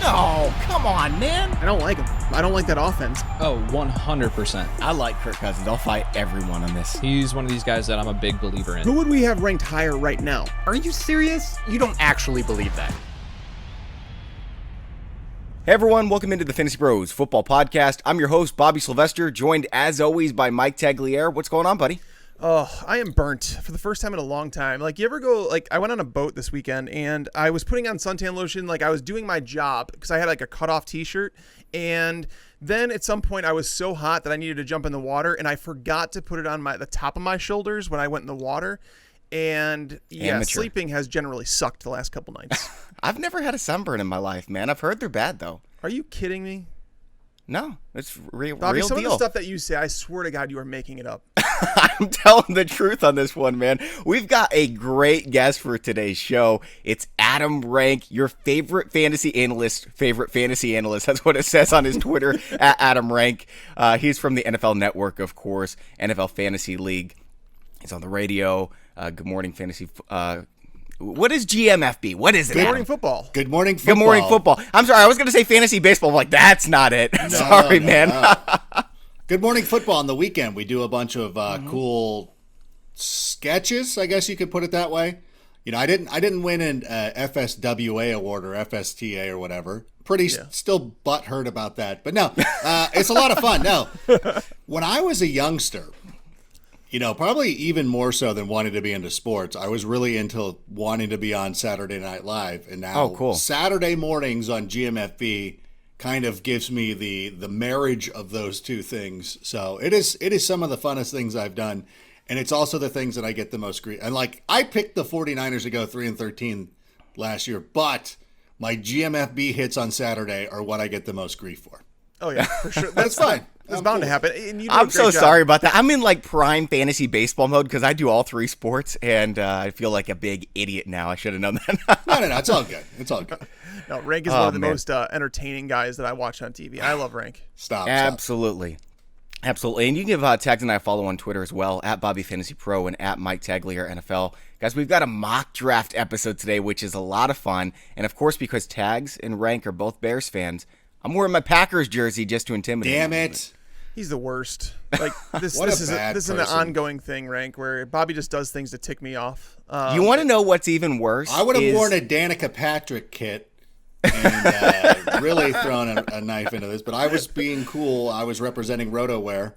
No, come on, man. I don't like him. I don't like that offense. Oh, 100%. I like Kirk Cousins. I'll fight everyone on this. He's one of these guys that I'm a big believer in. Who would we have ranked higher right now? Are you serious? You don't actually believe that. Hey everyone, welcome into the FantasyPros Football Podcast. I'm your host, Bobby Sylvester, joined as always by Mike Tagliere. What's going on, buddy? Oh, I am burnt for the first time in a long time. Like, you ever go, like, I went on a boat this weekend and I was putting on suntan lotion, like I was doing my job because I had like a cutoff t-shirt, and then at some point I was so hot that I needed to jump in the water and I forgot to put it on the top of my shoulders when I went in the water. And yeah, Amateur. Sleeping has generally sucked the last couple nights. I've never had a sunburn in my life, man. I've heard they're bad, though. Are you kidding me? No, it's real Bobby, some deal. of the stuff that you say, I swear to God, you are making it up. I'm telling the truth on this one, man. We've got a great guest for today's show. It's Adam Rank, your favorite fantasy analyst. That's what it says on his Twitter, at Adam Rank. He's from the NFL Network, of course, NFL Fantasy League. He's on the radio. Good Morning Fantasy. What is GMFB? What is it? Good Adam? Morning Football. Good morning, football. Good Morning Football. I'm sorry, I was going to say Fantasy Baseball. I'm like, that's not it. Sorry, man. No. Good Morning Football on the weekend. We do a bunch of cool sketches, I guess you could put it that way. You know, I didn't win an FSWA award or FSTA or whatever. Still butthurt about that. But no, it's a lot of fun. No, when I was a youngster, you know, probably even more so than wanting to be into sports, I was really into wanting to be on Saturday Night Live. And now cool. Saturday mornings on GMFB kind of gives me the marriage of those two things. So it is some of the funnest things I've done. And it's also the things that I get the most grief. And like, I picked the 49ers to go 3-13 last year, but my GMFB hits on Saturday are what I get the most grief for. Oh, yeah, for sure. That's fine. It's bound to happen. And you do a I'm great so job. sorry about that. I'm in like prime fantasy baseball mode because I do all three sports, and I feel like a big idiot now. I should have known that. No, it's all good. It's all good. No, Rank is one of the most entertaining guys that I watch on TV. I love Rank. Stop. Absolutely. Absolutely. And you can give Tags and I a follow on Twitter as well, at Bobby Fantasy Pro and at Mike Tagliere NFL. Guys, we've got a mock draft episode today, which is a lot of fun. And of course, because Tags and Rank are both Bears fans, I'm wearing my Packers jersey just to intimidate Damn him. it. He's the worst. Like this What a is bad this is an person. ongoing thing, Rank, where Bobby just does things to tick me off. You want to know what's even worse? I would have worn a Danica Patrick kit and really thrown a knife into this, but I was being cool. I was representing RotoWare.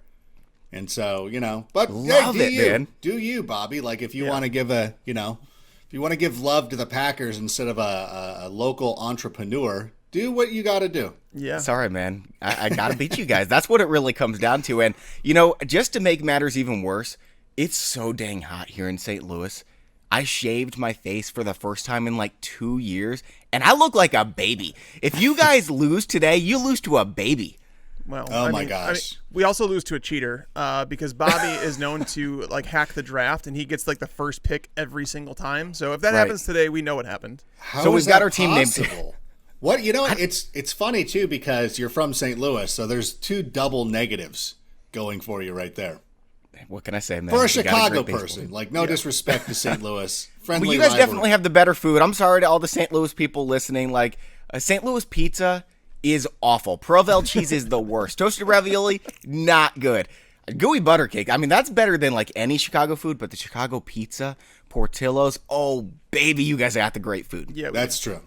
And so, you know, but Love hey, it, man. Do you, Bobby? Like if you want to give if you want to give love to the Packers instead of a local entrepreneur, do what you got to do. Yeah. Sorry, man. I got to beat you guys. That's what it really comes down to. And, you know, just to make matters even worse, it's so dang hot here in St. Louis. I shaved my face for the first time in like 2 years, and I look like a baby. If you guys lose today, you lose to a baby. Well, Oh, my gosh. we also lose to a cheater because Bobby is known to like hack the draft, and he gets like the first pick every single time. So if that Right. happens today, we know what happened. How So we've is got that our team named- possible? What, you know, it's funny too because you're from St. Louis, so there's two double negatives going for you right there. What can I say, man? For a We got Chicago great baseball person, team. like no disrespect to St. Louis, friendly. Well, you guys rivalry. definitely have the better food. I'm sorry to all the St. Louis people listening. Like, St. Louis pizza is awful. Provel cheese is the worst. Toasted ravioli, not good. Gooey butter cake, I mean, that's better than like any Chicago food, but the Chicago pizza, Portillo's, oh, baby, you guys got the great food. Yeah, That's true.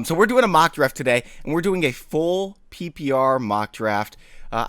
So we're doing a mock draft today, and we're doing a full PPR mock draft.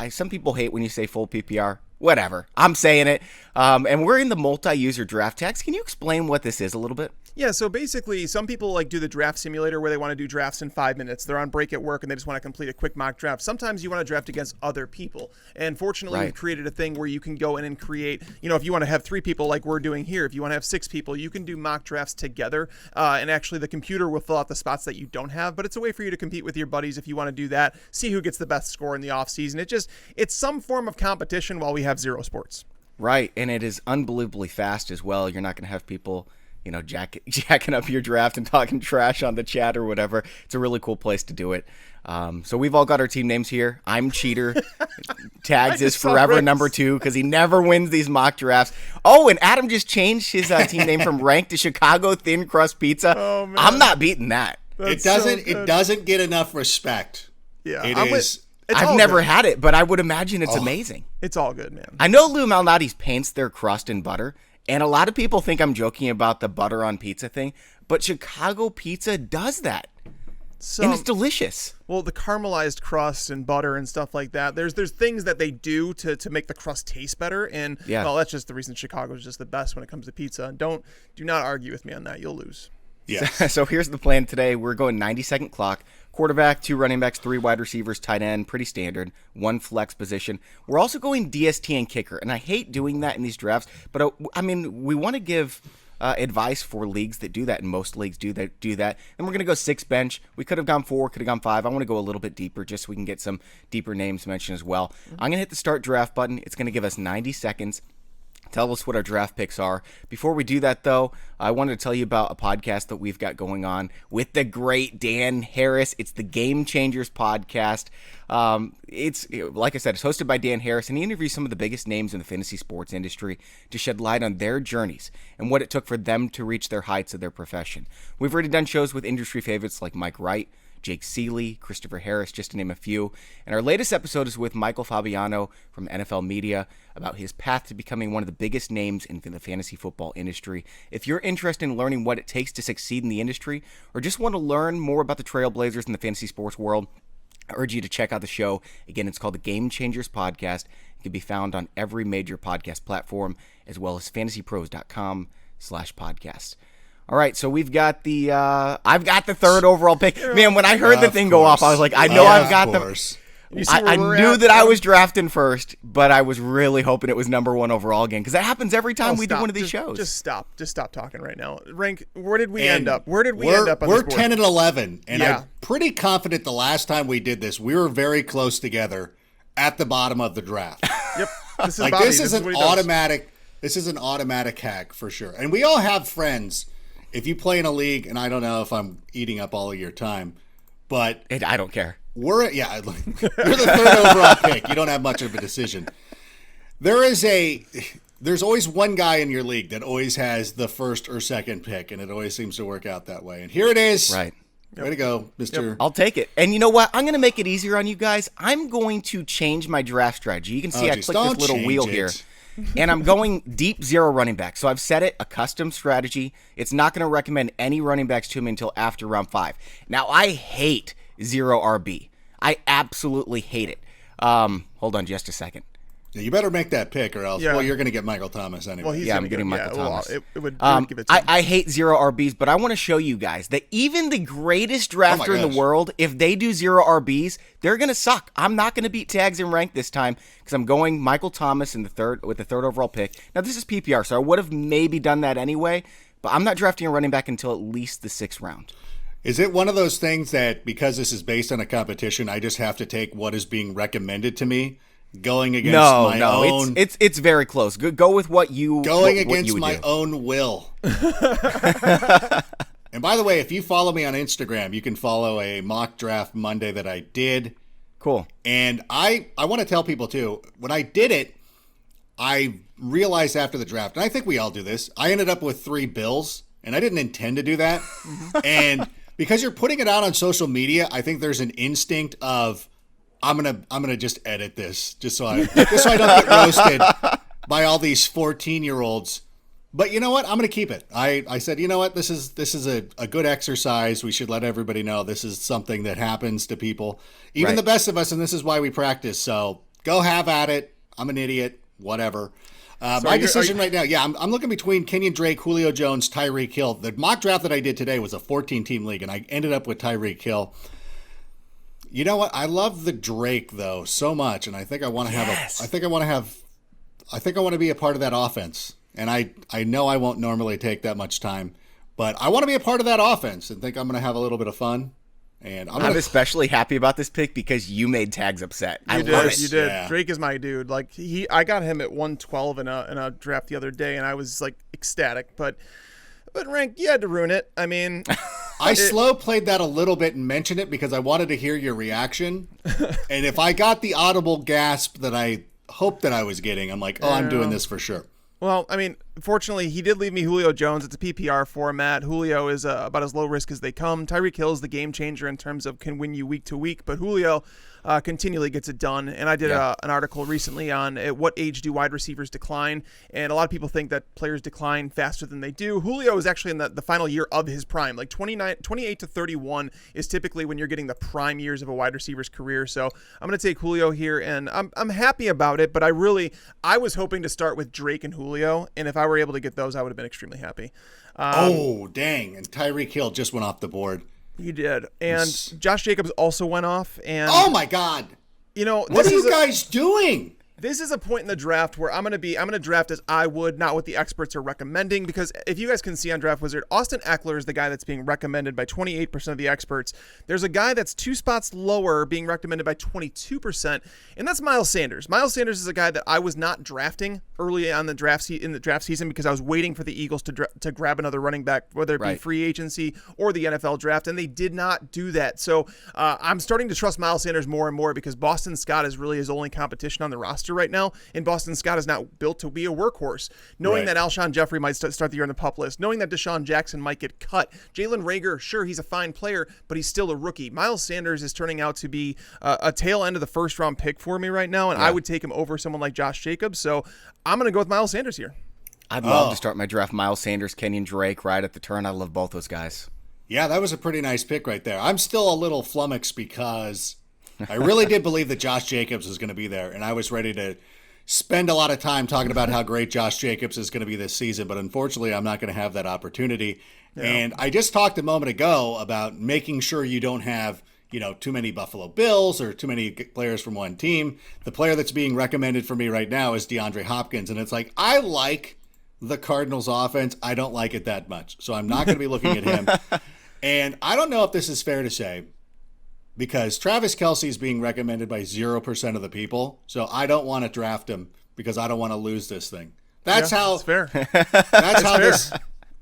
Some people hate when you say full PPR. Whatever. I'm saying it. And we're in the multi-user draft. Tags, can you explain what this is a little bit? Yeah, so basically, some people like do the draft simulator where they want to do drafts in 5 minutes. They're on break at work and they just want to complete a quick mock draft. Sometimes you want to draft against other people. And fortunately, Right. we've created a thing where you can go in and create, you know, if you want to have 3 people like we're doing here, if you want to have 6 people, you can do mock drafts together. And actually, the computer will fill out the spots that you don't have. But it's a way for you to compete with your buddies if you want to do that, see who gets the best score in the offseason. It's some form of competition while we have zero sports. Right, and it is unbelievably fast as well. You're not going to have people, you know, jacking up your draft and talking trash on the chat or whatever. It's a really cool place to do it. So we've all got our team names here. I'm Cheater. Tags is forever Rick's. number 2 because he never wins these mock drafts. Oh, and Adam just changed his team name from Rank to Chicago Thin Crust Pizza. Oh, man. I'm not beating that. It doesn't get enough respect. Yeah, I've never had it, but I would imagine it's amazing. It's all good, man. I know Lou Malnati's paints their crust in butter, and a lot of people think I'm joking about the butter on pizza thing, but Chicago pizza does that. And it's delicious. Well, the caramelized crust and butter and stuff like that, there's things that they do to make the crust taste better, and well, that's just the reason Chicago is just the best when it comes to pizza. Do not argue with me on that. You'll lose. Yeah. So here's the plan today. We're going 90-second clock. Quarterback, 2 running backs, 3 wide receivers, tight end, pretty standard, 1 flex position. We're also going DST and kicker, and I hate doing that in these drafts, but I mean, we want to give advice for leagues that do that, and most leagues do that. And we're going to go 6 bench. We could have gone 4, could have gone 5. I want to go a little bit deeper just so we can get some deeper names mentioned as well. I'm going to hit the start draft button. It's going to give us 90 seconds. Tell us what our draft picks are. Before we do that, though, I wanted to tell you about a podcast that we've got going on with the great Dan Harris. It's the Game Changers podcast. It's, like I said, it's hosted by Dan Harris, and he interviews some of the biggest names in the fantasy sports industry to shed light on their journeys and what it took for them to reach their heights of their profession. We've already done shows with industry favorites like Mike Wright, Jake Seeley, Christopher Harris, just to name a few. And our latest episode is with Michael Fabiano from NFL Media about his path to becoming one of the biggest names in the fantasy football industry. If you're interested in learning what it takes to succeed in the industry, or just want to learn more about the trailblazers in the fantasy sports world, I urge you to check out the show. Again, it's called the Game Changers Podcast. It can be found on every major podcast platform, as well as fantasypros.com/podcast. All right, so we've got the I've got the 3rd overall pick. Man, when I heard the thing go off, I was like, I know I've got the. I knew that I was drafting first, but I was really hoping it was number 1 overall again, because that happens every time we do one of these shows. Just stop talking right now. Rank, where did we end up? Where did we end up on We're this board? 10 and 11, and I'm pretty confident the last time we did this, we were very close together at the bottom of the draft. Yep. This is an automatic. This is an automatic hack for sure. And we all have friends. If you play in a league, and I don't know if I'm eating up all of your time, but I don't care. You're the 3rd overall pick. You don't have much of a decision. There's always one guy in your league that always has the 1st or 2nd pick, and it always seems to work out that way. And here it is. Right. Way to go, Mr. Yep. I'll take it. And you know what? I'm going to make it easier on you guys. I'm going to change my draft strategy. You can see I clicked this little wheel here. And I'm going deep 0 running back. So I've set it a custom strategy. It's not going to recommend any running backs to me until after round 5. Now, I hate 0 RB. I absolutely hate it. Hold on just a second. Yeah, you better make that pick, or else you're going to get Michael Thomas anyway. Well, I'm getting Michael Thomas. It would give it to him. I hate 0 RBs, but I want to show you guys that even the greatest drafter in the world, if they do 0 RBs, they're going to suck. I'm not going to beat tags in rank this time because I'm going Michael Thomas with the 3rd overall pick. Now, this is PPR, so I would have maybe done that anyway, but I'm not drafting a running back until at least the 6th round. Is it one of those things that because this is based on a competition, I just have to take what is being recommended to me? Going against my own... It's very close. Go with what you... Going against my own will. And by the way, if you follow me on Instagram, you can follow a mock draft Monday that I did. Cool. And I want to tell people, too, when I did it, I realized after the draft, and I think we all do this, I ended up with 3 Bills, and I didn't intend to do that. And because you're putting it out on social media, I think there's an instinct of... I'm gonna just edit this just so I don't get roasted by all these 14-year-olds. But you know what? I'm gonna keep it. I said, you know what? This is a good exercise. We should let everybody know this is something that happens to people, even the best of us, and this is why we practice. So go have at it. I'm an idiot. Whatever. My decision right now, I'm looking between Kenyon Drake, Julio Jones, Tyreek Hill. The mock draft that I did today was a 14-team league, and I ended up with Tyreek Hill. You know what? I love the Drake though so much, and I think I want to have I think I want to be a part of that offense. And I know I won't normally take that much time, but I want to be a part of that offense and think I'm going to have a little bit of fun. And I'm especially happy about this pick because you made Tags upset. You did. Yeah. Drake is my dude. Like I got him at 112 in a draft the other day, and I was like ecstatic. But Rank, you had to ruin it. I mean. I slow played that a little bit and mentioned it because I wanted to hear your reaction. And if I got the audible gasp that I hoped that I was getting, I'm like, I'm doing this for sure. Well, I mean, Fortunately, he did leave me Julio Jones. It's a PPR format. Julio is about as low risk as they come. Tyreek Hill is the game changer in terms of can win you week to week, but Julio continually gets it done. And I did an article recently on at what age do wide receivers decline, and a lot of people think that players decline faster than they do. Julio is actually in the final year of his prime. Like 28 to 31 is typically when you're getting the prime years of a wide receiver's career. So I'm going to take Julio here, and I'm happy about it, but I was hoping to start with Drake and Julio, and if I were able to get those, I would have been extremely happy. Dang. And Tyreek Hill just went off the board. He did. And Josh Jacobs also went off. And oh, my God. What are you guys doing? This is a point in the draft where I'm going to draft as I would, not what the experts are recommending, because if you guys can see on Draft Wizard, Austin Eckler is the guy that's being recommended by 28% of the experts. There's a guy that's 2 spots lower being recommended by 22%, and that's Miles Sanders. Miles Sanders is a guy that I was not drafting early on in the draft season because I was waiting for the Eagles to grab another running back, whether it be free agency or the NFL draft, and they did not do that. So I'm starting to trust Miles Sanders more and more because Boston Scott is really his only competition on the roster right now, and Boston Scott is now built to be a workhorse. Knowing that Alshon Jeffrey might start the year on the PUP list, knowing that Deshaun Jackson might get cut, Jalen Reagor, sure, he's a fine player, but he's still a rookie. Miles Sanders is turning out to be a tail end of the first round pick for me right now, and I would take him over someone like Josh Jacobs. So I'm going to go with Miles Sanders here. I'd love to start my draft Miles Sanders, Kenyon Drake right at the turn. I love both those guys. Yeah, that was a pretty nice pick right there. I'm still a little flummoxed because I really did believe that Josh Jacobs was going to be there, and I was ready to spend a lot of time talking about how great Josh Jacobs is going to be this season, but unfortunately I'm not going to have that opportunity. Yeah. And I just talked a moment ago about making sure you don't have, too many Buffalo Bills or too many players from one team. The player that's being recommended for me right now is DeAndre Hopkins, and it's like, I like the Cardinals offense. I don't like it that much, so I'm not going to be looking at him. And I don't know if this is fair to say, because Travis Kelce is being recommended by 0% of the people, so I don't want to draft him because I don't want to lose this thing. That's fair.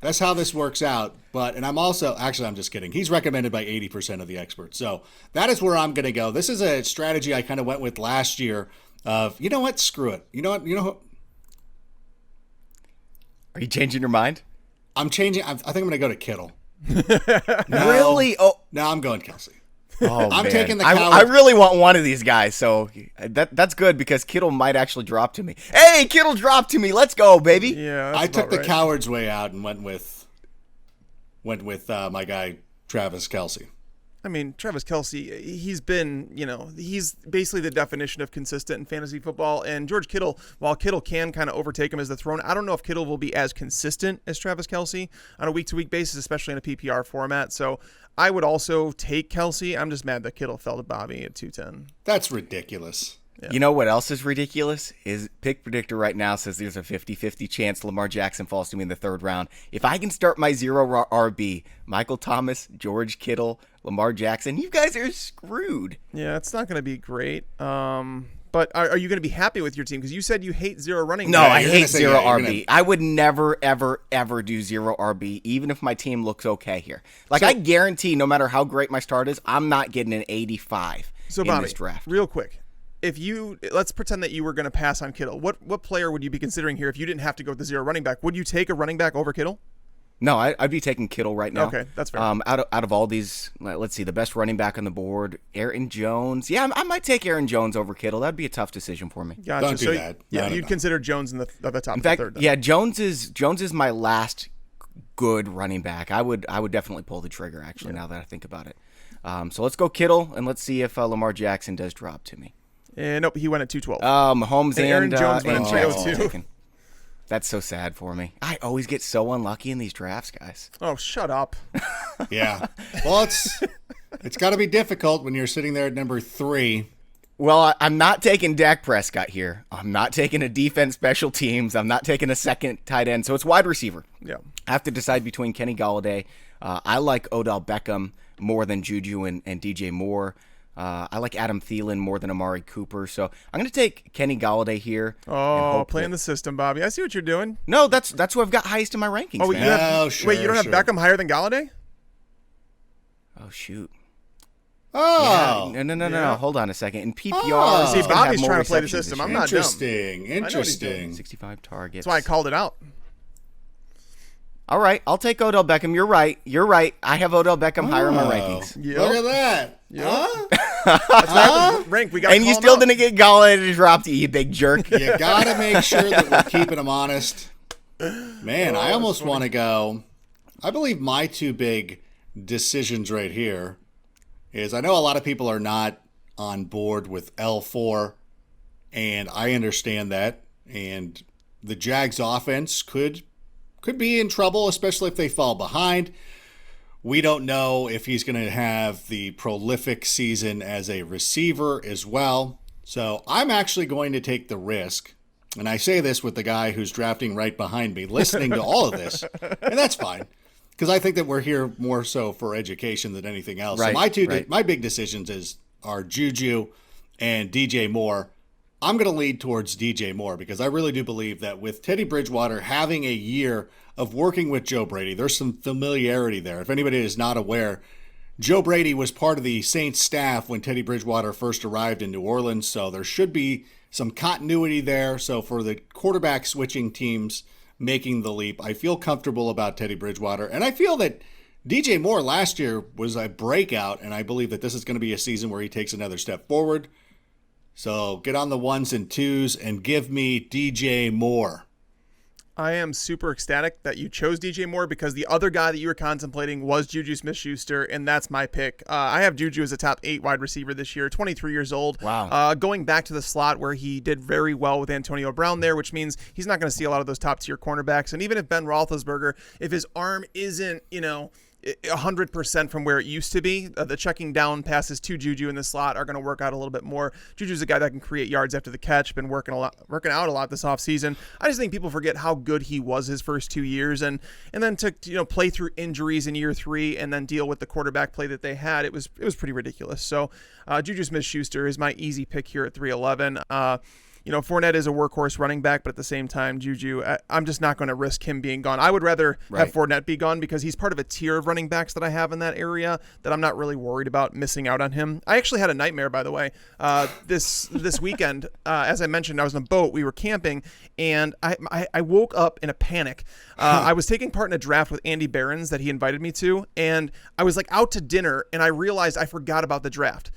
That's how this works out. And I'm also, actually, I'm just kidding. He's recommended by 80% of the experts. So that is where I'm going to go. This is a strategy I kind of went with last year of, you know what, screw it. You know what? Are you changing your mind? I'm changing. I think I'm going to go to Kittle. Really? Oh, no, I'm going Kelce. Oh, I'm man. taking the I really want one of these guys, so that's good because Kittle might actually drop to me. Hey, Kittle dropped to me. Let's go, baby. Yeah, I took the coward's way out and went with my guy Travis Kelce. I mean, Travis Kelce, he's been, he's basically the definition of consistent in fantasy football. And George Kittle, while Kittle can kind of overtake him as the throne, I don't know if Kittle will be as consistent as Travis Kelce on a week-to-week basis, especially in a PPR format. So I would also take Kelce. I'm just mad that Kittle fell to Bobby at 210. That's ridiculous. Yeah. You know what else is ridiculous? Is Pick Predictor right now says there's a 50-50 chance Lamar Jackson falls to me in the third round. If I can start my zero RB, Michael Thomas, George Kittle, Lamar Jackson, you guys are screwed. Yeah, it's not going to be great. But are you going to be happy with your team? Because you said you hate zero running back. No, I hate zero RB. I would never, ever, ever do zero RB, even if my team looks okay here. I guarantee no matter how great my start is, I'm not getting an 85 in this draft. Real quick. Let's pretend that you were going to pass on Kittle. What player would you be considering here if you didn't have to go with the zero running back? Would you take a running back over Kittle? No, I'd be taking Kittle right now. Okay, that's fair. Out of all these, let's see, the best running back on the board, Aaron Jones. Yeah, I might take Aaron Jones over Kittle. That'd be a tough decision for me. Gotcha. Don't do that. Yeah, you'd consider Jones in the top. In fact, third. Then. Yeah, Jones is my last good running back. I would definitely pull the trigger. Actually, now that I think about it. So let's go Kittle and let's see if Lamar Jackson does drop to me. Nope, he went at 212. Mahomes and Aaron Jones went at 302. That's so sad for me. I always get so unlucky in these drafts, guys. Oh, shut up. Yeah. Well, it's got to be difficult when you're sitting there at number 3. Well, I'm not taking Dak Prescott here. I'm not taking a defense special teams. I'm not taking a second tight end. So it's wide receiver. Yeah. I have to decide between Kenny Golladay. I like Odell Beckham more than Juju and DJ Moore. I like Adam Thielen more than Amari Cooper. So I'm going to take Kenny Golladay here. Oh, playing the system, Bobby. I see what you're doing. No, that's who I've got highest in my rankings. Oh, man. Wait, you don't have Beckham higher than Golladay? Oh, shoot. Oh. Yeah, no. Hold on a second. In PPR, see, Bobby's trying to play the system. I'm not dumb. Interesting. 65 targets. That's why I called it out. All right, I'll take Odell Beckham. You're right. I have Odell Beckham higher in my rankings. Look at that. Huh? That's right. Rank, we got. And you still didn't get Galladay dropped, you big jerk. You got to make sure that we're keeping them honest. Man, I almost want to go. I believe my two big decisions right here is I know a lot of people are not on board with L4, and I understand that. And the Jags offense could be in trouble, especially if they fall behind. We don't know if he's going to have the prolific season as a receiver as well. So I'm actually going to take the risk. And I say this with the guy who's drafting right behind me, listening to all of this. And that's fine. Because I think that we're here more so for education than anything else. Right, So my big decisions are Juju and DJ Moore. I'm going to lead towards DJ Moore because I really do believe that with Teddy Bridgewater having a year of working with Joe Brady, there's some familiarity there. If anybody is not aware, Joe Brady was part of the Saints staff when Teddy Bridgewater first arrived in New Orleans, so there should be some continuity there. So for the quarterback switching teams making the leap, I feel comfortable about Teddy Bridgewater, and I feel that DJ Moore last year was a breakout, and I believe that this is going to be a season where he takes another step forward. So get on the ones and twos and give me DJ Moore. I am super ecstatic that you chose DJ Moore because the other guy that you were contemplating was Juju Smith-Schuster, and that's my pick. I have Juju as a top 8 wide receiver this year, 23 years old. Wow. Going back to the slot where he did very well with Antonio Brown there, which means he's not going to see a lot of those top-tier cornerbacks. And even if Ben Roethlisberger, if his arm isn't, 100% from where it used to be, the checking down passes to Juju in the slot are going to work out a little bit more. Juju's a guy that can create yards after the catch, been working out a lot this offseason. I just think people forget how good he was his first 2 years and then to play through injuries in year 3 and then deal with the quarterback play that they had. It was pretty ridiculous. So Juju Smith-Schuster is my easy pick here at 311. Fournette is a workhorse running back, but at the same time, Juju, I'm just not going to risk him being gone. I would rather have Fournette be gone because he's part of a tier of running backs that I have in that area that I'm not really worried about missing out on him. I actually had a nightmare, by the way, this weekend. As I mentioned, I was in a boat. We were camping, and I woke up in a panic. I was taking part in a draft with Andy Behrens that he invited me to, and I was out to dinner, and I realized I forgot about the draft.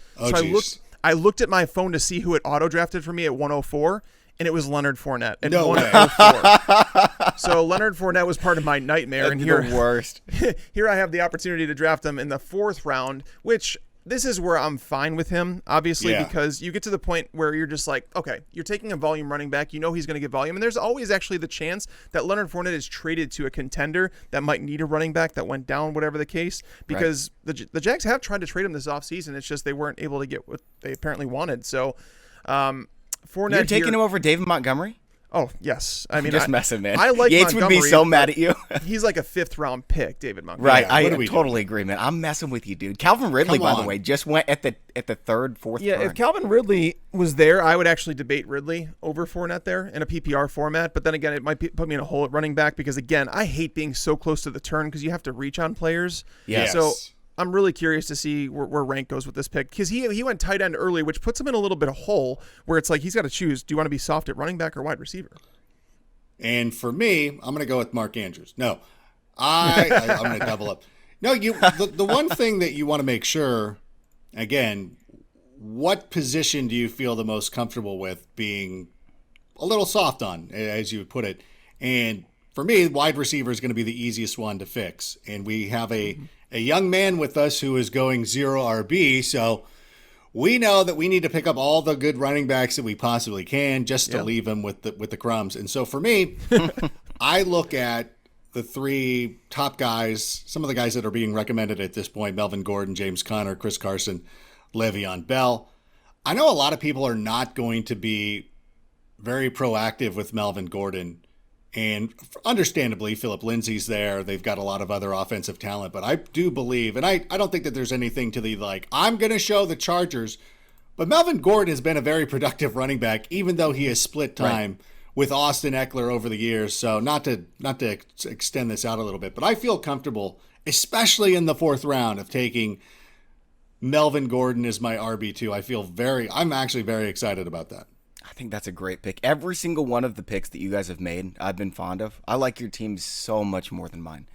I looked at my phone to see who had auto-drafted for me at 104, and it was Leonard Fournette at 104. So Leonard Fournette was part of my nightmare. That'd and be here, the worst. Here I have the opportunity to draft him in the 4th round, which this is where I'm fine with him, obviously, because you get to the point where you're just like, okay, you're taking a volume running back. He's going to get volume. And there's always actually the chance that Leonard Fournette is traded to a contender that might need a running back that went down, whatever the case, because the Jags have tried to trade him this offseason. It's just they weren't able to get what they apparently wanted. So Fournette, you're taking him over David Montgomery? Oh, yes. I mean, just messing, man. I like Yates Montgomery, would be so mad at you. He's like a 5th round pick, David Montgomery. Right. I totally agree, man. I'm messing with you, dude. Calvin Ridley, by the way, just went at the 3rd, 4th Yeah, turn. if Calvin Ridley was there, I would actually debate Ridley over Fournette there in a PPR format. But then again, it might put me in a hole at running back because, again, I hate being so close to the turn because you have to reach on players. Yes. So I'm really curious to see where Rank goes with this pick because he went tight end early, which puts him in a little bit of hole where it's like he's got to choose. Do you want to be soft at running back or wide receiver? And for me, I'm going to go with Mark Andrews. No, I'm going to double up. No, the one thing that you want to make sure, again, what position do you feel the most comfortable with being a little soft on, as you would put it? And for me, wide receiver is going to be the easiest one to fix. And we have a young man with us who is going 0 RB, so we know that we need to pick up all the good running backs that we possibly can just to leave them with the crumbs. And so for me, I look at the 3 top guys, some of the guys that are being recommended at this point: Melvin Gordon, James Conner, Chris Carson, Le'Veon Bell. I know a lot of people are not going to be very proactive with Melvin Gordon. And understandably, Philip Lindsay's there. They've got a lot of other offensive talent. But I do believe, and I don't think that there's anything to the I'm going to show the Chargers. But Melvin Gordon has been a very productive running back, even though he has split time with Austin Eckler over the years. So not to extend this out a little bit, but I feel comfortable, especially in the 4th round, of taking Melvin Gordon as my RB2. I'm actually very excited about that. I think that's a great pick. Every single one of the picks that you guys have made, I've been fond of. I like your team so much more than mine.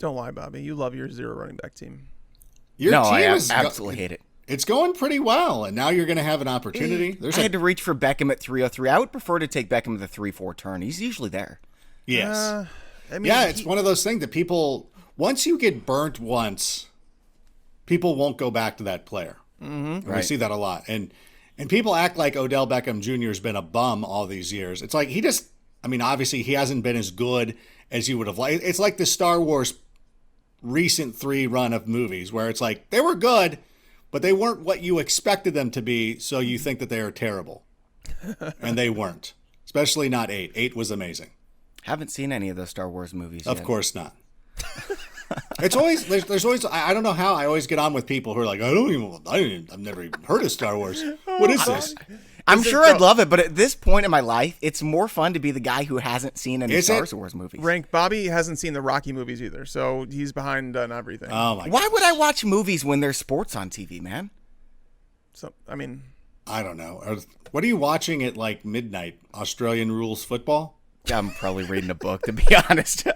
Don't lie, Bobby. You love your 0 running back team. Your No, team I is absolutely hate it. It's going pretty well, and now you're going to have an opportunity. I had to reach for Beckham at 303. I would prefer to take Beckham at the 3-4 turn. He's usually there. Yes. I mean, Yeah, it's one of those things that people, once you get burnt once, people won't go back to that player. Mm-hmm. We see that a lot. And people act like Odell Beckham Jr. has been a bum all these years. It's like obviously he hasn't been as good as you would have liked. It's like the Star Wars recent 3 run of movies where it's like they were good, but they weren't what you expected them to be, so you think that they are terrible. And they weren't. Especially not 8. 8 was amazing. Haven't seen any of those Star Wars movies Of yet. course not. It's always there's always I don't know how I always get on with people who are like I've never even heard of Star Wars. What is this? I'm sure I'd love it, but at this point in my life, it's more fun to be the guy who hasn't seen any Star Wars movies. Rank, Bobby hasn't seen the Rocky movies either, so he's behind on everything. Oh my! Why would I watch movies when there's sports on TV, man? So I mean, I don't know. What are you watching at like midnight? Australian rules football? I'm probably reading a book, to be honest.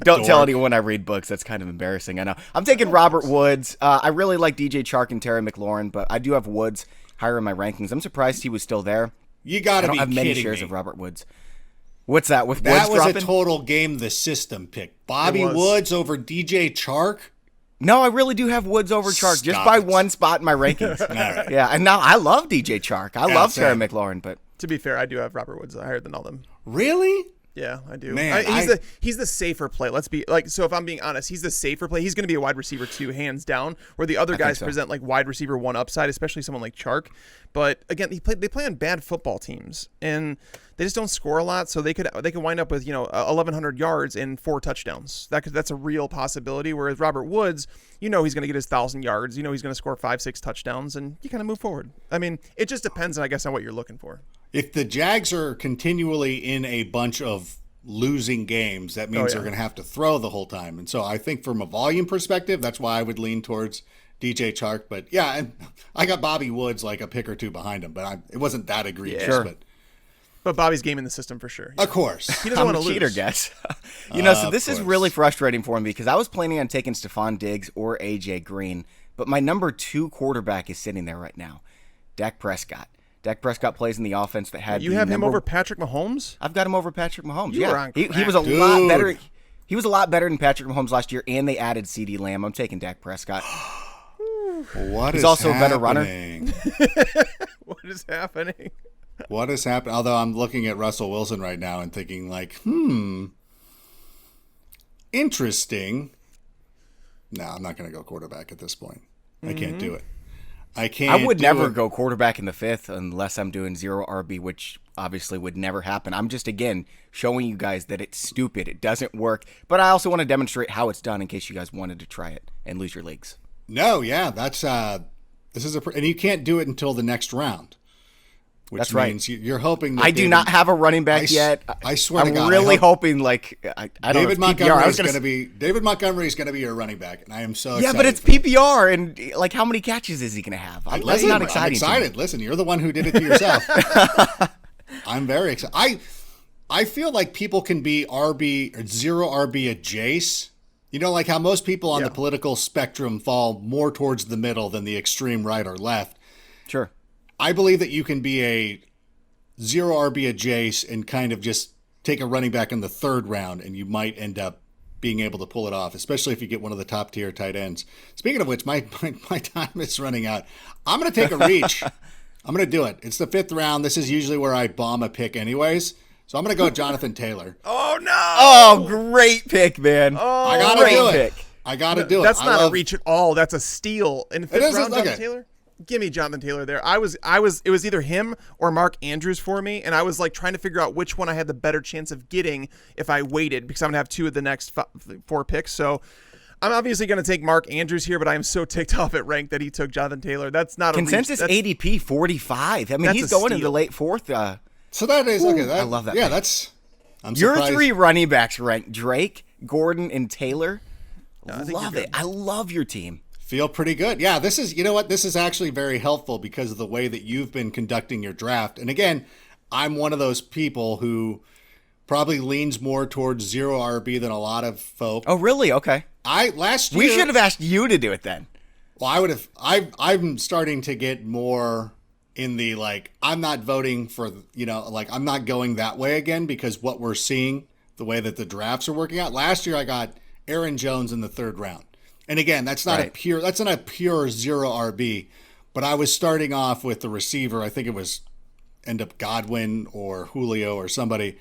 Don't tell anyone I read books. That's kind of embarrassing. I know. I'm taking Robert Woods. I really like DJ Chark and Terry McLaurin, but I do have Woods higher in my rankings. I'm surprised he was still there. You got to be kidding me. I don't have many shares of Robert Woods. What's that with That Woods was dropping? a total game the system pick. Bobby Woods over DJ Chark? No, I really do have Woods over Chark, just Stop by it. one spot in my rankings. All right. Yeah, and now I love DJ Chark. I love same. Terry McLaurin, but to be fair, I do have Robert Woods higher than all them. Really? Yeah, I do. Man, he's the safer play. Let's be like, so if I'm being honest, he's the safer play. He's going to be a wide receiver 2, hands down, where the other guys present like wide receiver 1 upside, especially someone like Chark. But again, they play on bad football teams, and they just don't score a lot. So they could wind up with 1,100 yards and 4 touchdowns. That's a real possibility. Whereas Robert Woods, he's going to get his 1,000 yards. He's going to score 5-6 touchdowns, and you kind of move forward. I mean, it just depends, I guess, on what you're looking for. If the Jags are continually in a bunch of losing games, that means they're going to have to throw the whole time. And so I think from a volume perspective, that's why I would lean towards DJ Chark. But yeah, and I got Bobby Woods like a pick or 2 behind him, but it wasn't that egregious. Sure. But Bobby's game in the system for sure. Of course. He doesn't want to cheater, lose. guess. So this is really frustrating for me because I was planning on taking Stephon Diggs or AJ Green, but my number 2 quarterback is sitting there right now, Dak Prescott. Dak Prescott plays in the offense that had. You have him over Patrick Mahomes? I've got him over Patrick Mahomes. You were on he crack, was a lot better. He was a lot better than Patrick Mahomes last year, and they added CeeDee Lamb. I'm taking Dak Prescott. He's also a better runner. What is happening? What is happening? Although I'm looking at Russell Wilson right now and thinking like, interesting. No, I'm not going to go quarterback at this point. I can't do it. I would never go quarterback in the 5th unless I'm doing 0 RB, which obviously would never happen. I'm just, again, showing you guys that it's stupid. It doesn't work. But I also want to demonstrate how it's done in case you guys wanted to try it and lose your leagues. No, yeah, that's this is and you can't do it until the next round. Which That's right. means you're hoping that I do not have a running back yet. I swear to God, I'm really hoping like I don't David know. Montgomery is going to be David Montgomery is going to be your running back, and I am so excited. Yeah, but it's PPR, and like how many catches is he going to have? That's not exciting. I'm excited. Listen, you're the one who did it to yourself. I'm very excited. I feel like people can be RB or 0 RB a Jace. Like how most people on the political spectrum fall more towards the middle than the extreme right or left. Sure. I believe that you can be a 0 RB a Jace and kind of just take a running back in the 3rd round, and you might end up being able to pull it off, especially if you get one of the top tier tight ends. Speaking of which, my time is running out. I'm going to take a reach. I'm going to do it. It's the 5th round. This is usually where I bomb a pick anyways. So I'm going to go Jonathan Taylor. Oh, no. Oh, great pick, man. Oh, I got to do it. Pick. I got to do it. That's not a reach at all. That's a steal. In the 5th round, Jonathan Taylor? Give me Jonathan Taylor there. It was either him or Mark Andrews for me, and I was like trying to figure out which one I had the better chance of getting if I waited, because I'm gonna have 2 of the next 4 picks. So I'm obviously gonna take Mark Andrews here, but I am so ticked off at rank that he took Jonathan Taylor. That's not a consensus ADP 45. I mean, he's going in the late 4th. So that is okay. I love that. Yeah, pick. that's. I'm Your surprised. 3 running backs ranked: Drake, Gordon, and Taylor. I think Love you're it. good. I love your team. Feel pretty good. Yeah, this is, you know what? This is actually very helpful because of the way that you've been conducting your draft. And again, I'm one of those people who probably leans more towards zero RB than a lot of folk. Oh, really? Okay. Last year We should have asked you to do it then. Well, I'm starting to get more in the like, I'm not voting for, like I'm not going that way again because what we're seeing, the way that the drafts are working out. Last year I got Aaron Jones in the 3rd round. And again, that's not a pure zero RB, but I was starting off with the receiver. I think it was end up Godwin or Julio or somebody,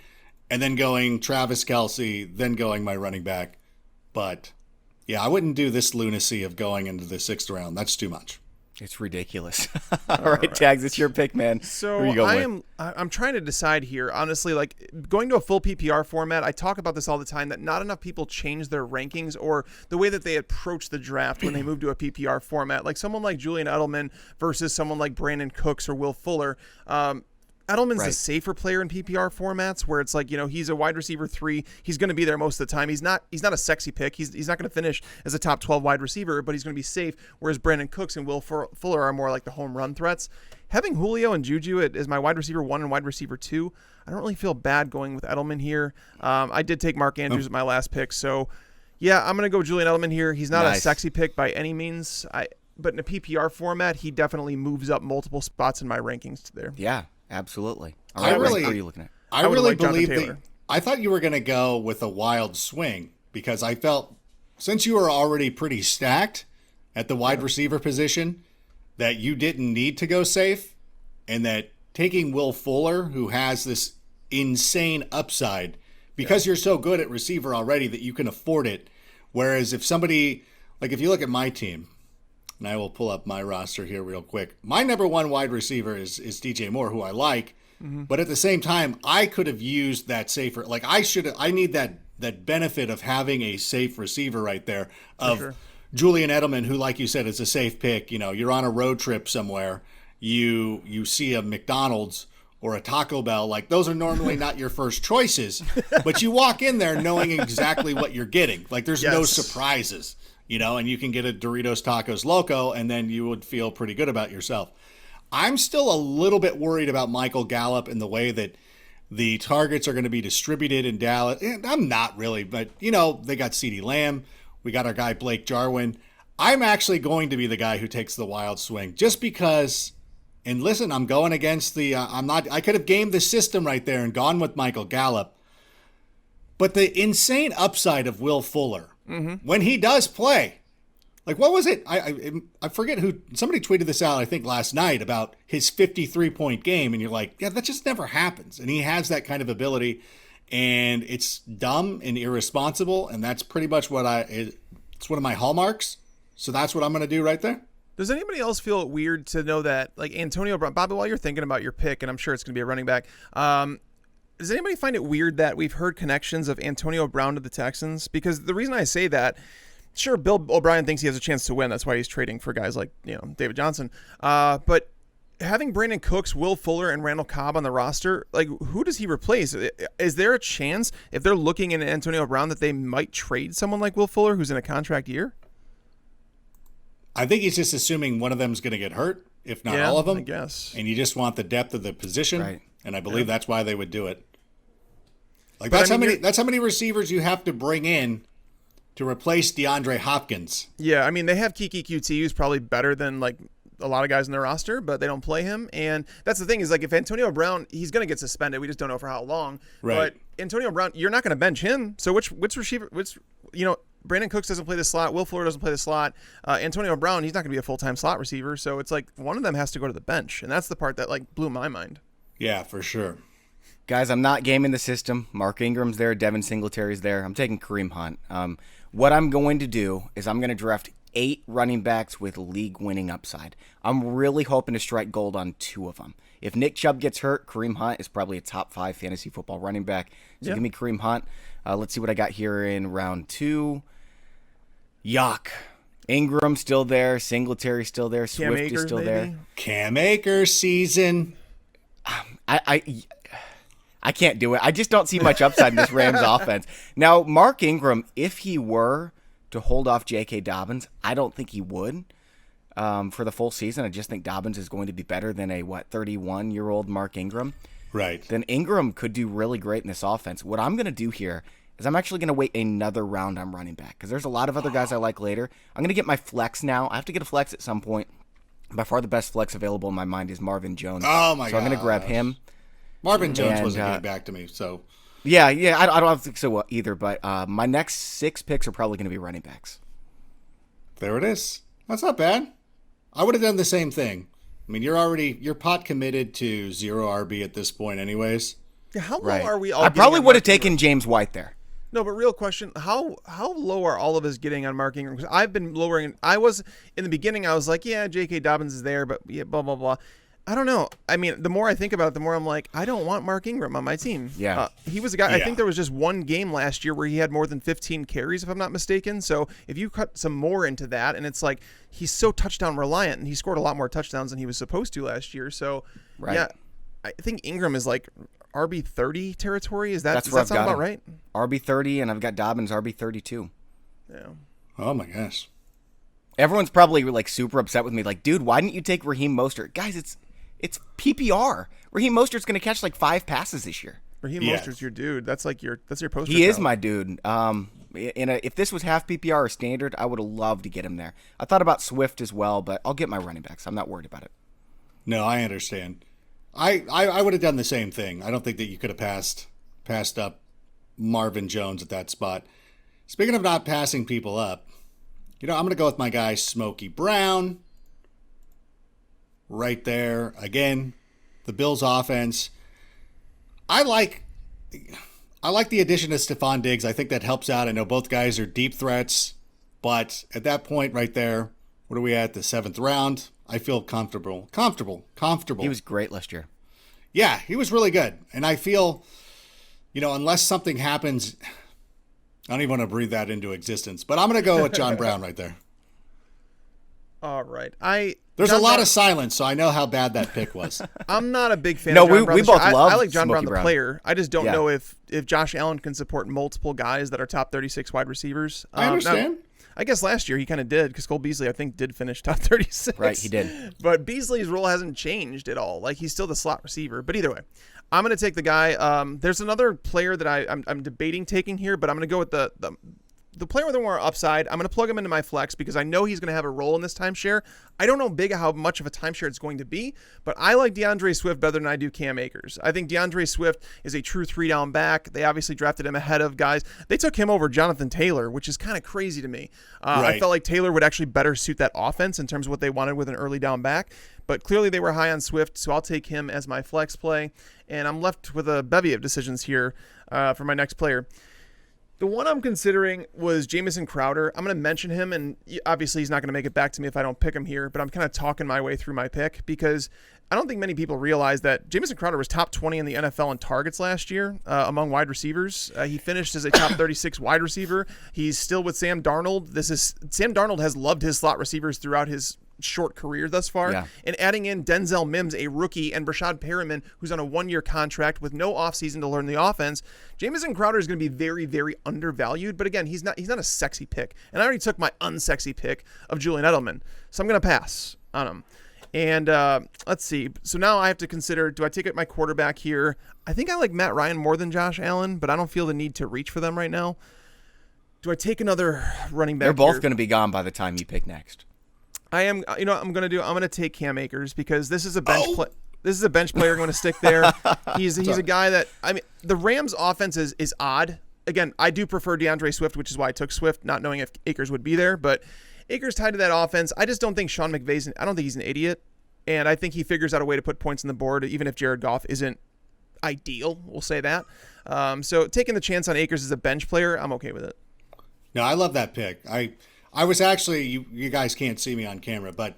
and then going Travis Kelce, then going my running back. But yeah, I wouldn't do this lunacy of going into the 6th round. That's too much. It's ridiculous. All right, Tags, it's your pick, man. So Who are you going with? I'm trying to decide here. Honestly, like going to a full PPR format, I talk about this all the time, that not enough people change their rankings or the way that they approach the draft when they move to a PPR format. Like someone like Julian Edelman versus someone like Brandon Cooks or Will Fuller. Edelman's a safer player in PPR formats where it's like, he's a wide receiver 3. He's going to be there most of the time. He's not a sexy pick. He's not going to finish as a top 12 wide receiver, but he's going to be safe. Whereas Brandon Cooks and Will Fuller are more like the home run threats. Having Julio and Juju as my wide receiver 1 and wide receiver 2, I don't really feel bad going with Edelman here. I did take Mark Andrews at my last pick. So yeah, I'm going to go Julian Edelman here. He's not a sexy pick by any means. But in a PPR format, he definitely moves up multiple spots in my rankings there. Yeah. Absolutely. All right, what are you looking at? I really believe that. I thought you were going to go with a wild swing because I felt since you were already pretty stacked at the wide receiver position that you didn't need to go safe, and that taking Will Fuller, who has this insane upside, because you're so good at receiver already that you can afford it. Whereas if somebody, like if you look at my team, and I will pull up my roster here real quick. My number 1 wide receiver is DJ Moore, who I like. Mm-hmm. But at the same time, I could have used that safer. Like I need that benefit of having a safe receiver right there of Julian Edelman, who, like you said, is a safe pick. You're on a road trip somewhere. You see a McDonald's or a Taco Bell. Like those are normally not your first choices, but you walk in there knowing exactly what you're getting. Like there's no surprises. And you can get a Doritos Tacos Loco, and then you would feel pretty good about yourself. I'm still a little bit worried about Michael Gallup and the way that the targets are going to be distributed in Dallas. I'm not really, but, they got CeeDee Lamb. We got our guy Blake Jarwin. I'm actually going to be the guy who takes the wild swing just because, and listen, I'm going against I could have gamed the system right there and gone with Michael Gallup. But the insane upside of Will Fuller, when he does play, like what was it? I forget who, somebody tweeted this out, I think last night, about his 53-point game. And you're like, yeah, that just never happens. And he has that kind of ability, and it's dumb and irresponsible. And that's pretty much it's one of my hallmarks. So that's what I'm going to do right there. Does anybody else feel it weird to know that, like Antonio Brown, Bobby, while you're thinking about your pick, and I'm sure it's going to be a running back, does anybody find it weird that we've heard connections of Antonio Brown to the Texans? Because the reason I say that, sure, Bill O'Brien thinks he has a chance to win. That's why he's trading for guys like, David Johnson. But having Brandon Cooks, Will Fuller, and Randall Cobb on the roster, like who does he replace? Is there a chance, if they're looking at Antonio Brown, that they might trade someone like Will Fuller who's in a contract year? I think he's just assuming one of them is going to get hurt, if not all of them. I guess. And you just want the depth of the position. Right. And I believe that's why they would do it. Like that's how many receivers you have to bring in to replace DeAndre Hopkins. Yeah, I mean they have Kiki QT, who's probably better than like a lot of guys in their roster, but they don't play him. And that's the thing is, like, if Antonio Brown, he's going to get suspended. We just don't know for how long. Right. But Antonio Brown, you're not going to bench him. So which receiver, Brandon Cooks doesn't play the slot. Will Fuller doesn't play the slot. Antonio Brown, he's not going to be a full-time slot receiver. So it's like one of them has to go to the bench. And that's the part that like blew my mind. Yeah, for sure. Guys, I'm not gaming the system. Mark Ingram's there. Devin Singletary's there. I'm taking Kareem Hunt. What I'm going to do is I'm going to draft 8 running backs with league-winning upside. I'm really hoping to strike gold on 2 of them. If Nick Chubb gets hurt, Kareem Hunt is probably a top 5 fantasy football running back. So give me Kareem Hunt. Let's see what I got here in round 2. Yuck. Ingram still there. Singletary still there. Swift is still there. Cam Akers season. I can't do it. I just don't see much upside in this Rams offense. Now, Mark Ingram, if he were to hold off J.K. Dobbins. I don't think he would for the full season. I just think Dobbins is going to be better than a 31-year-old Mark Ingram. Right. Then Ingram could do really great in this offense. What I'm going to do here is I'm actually going to wait another round on running back because there's a lot of other guys I like later. I'm going to get my flex now. I have to get a flex at some point. By far the best flex available in my mind is Marvin Jones. Oh, my God. So I'm going to grab him. Marvin Jones wasn't getting back to me, so. Yeah, I don't think so either, but my next 6 picks are probably going to be running backs. There it is. That's not bad. I would have done the same thing. I mean, you're pot committed to 0 RB at this point anyways. Yeah, how low are we all? I probably would have taken James White there. No, but real question, how low are all of us getting on Mark Ingram? Because I've been lowering. I was, in the beginning, I was like, yeah, J.K. Dobbins is there, but yeah, blah, blah, blah. I don't know. I mean, the more I think about it, the more I'm like, I don't want Mark Ingram on my team. Yeah. He was a guy, I think there was just one game last year where he had more than 15 carries, if I'm not mistaken. So if you cut some more into that, and it's like, he's so touchdown reliant, and he scored a lot more touchdowns than he was supposed to last year. So, yeah, I think Ingram is like RB30 territory. Does that sound about right? RB30, and I've got Dobbins RB32. Yeah. Oh, my gosh. Everyone's probably like super upset with me. Like, dude, why didn't you take Raheem Mostert? Guys, it's PPR. Raheem Mostert's going to catch like 5 passes this year. Raheem Mostert's your dude. That's your poster. He is my dude. If this was half PPR or standard, I would have loved to get him there. I thought about Swift as well, but I'll get my running backs. I'm not worried about it. No, I understand. I would have done the same thing. I don't think that you could have passed up Marvin Jones at that spot. Speaking of not passing people up, I'm going to go with my guy Smokey Brown. Right there. Again, the Bills offense. I like the addition of Stephon Diggs. I think that helps out. I know both guys are deep threats, but at that point right there, what are we at, the 7th round? I feel comfortable. He was great last year. Yeah, he was really good. And I feel, unless something happens, I don't even want to breathe that into existence, but I'm going to go with John Brown right there. All right. There's a lot of silence, so I know how bad that pick was. I'm not a big fan of John Brown. We both love I like John Smokey Brown, the player. I just don't know if Josh Allen can support multiple guys that are top 36 wide receivers. I understand. Now, I guess last year he kind of did because Cole Beasley, I think, did finish top 36. Right, he did. But Beasley's role hasn't changed at all. Like, he's still the slot receiver. But either way, I'm going to take the guy. There's another player that I'm debating taking here, but I'm going to go with the player with the more upside. I'm going to plug him into my flex because I know he's going to have a role in this timeshare. I don't know how much of a timeshare it's going to be, but I like DeAndre Swift better than I do Cam Akers. I think DeAndre Swift is a true 3-down back. They obviously drafted him ahead of guys. They took him over Jonathan Taylor, which is kind of crazy to me. I felt like Taylor would actually better suit that offense in terms of what they wanted with an early down back, but clearly they were high on Swift, so I'll take him as my flex play, and I'm left with a bevy of decisions here for my next player. The one I'm considering was Jamison Crowder. I'm going to mention him, and obviously he's not going to make it back to me if I don't pick him here, but I'm kind of talking my way through my pick because I don't think many people realize that Jamison Crowder was top 20 in the NFL in targets last year among wide receivers. He finished as a top 36 wide receiver. He's still with Sam Darnold. Sam Darnold has loved his slot receivers throughout his short career thus far, and adding in Denzel Mims, a rookie, and Brashad Perriman, who's on a 1-year contract with no offseason to learn the offense. Jamison Crowder is going to be very, very undervalued, but again, he's not a sexy pick, and I already took my unsexy pick of Julian Edelman, so I'm going to pass on him. And let's see. So now I have to consider, do I take my quarterback here? I think I like Matt Ryan more than Josh Allen, but I don't feel the need to reach for them right now. Do I take another running back? They're both going to be gone by the time you pick next. I'm going to take Cam Akers because this is a bench This is a bench player going to stick there. He's a guy that, the Rams offense is odd. Again, I do prefer DeAndre Swift, which is why I took Swift, not knowing if Akers would be there, but Akers tied to that offense. I just don't think Sean McVay's, I don't think he's an idiot. And I think he figures out a way to put points on the board, even if Jared Goff isn't ideal. We'll say that. So taking the chance on Akers as a bench player, I'm okay with it. No, I love that pick. I was actually, you guys can't see me on camera, but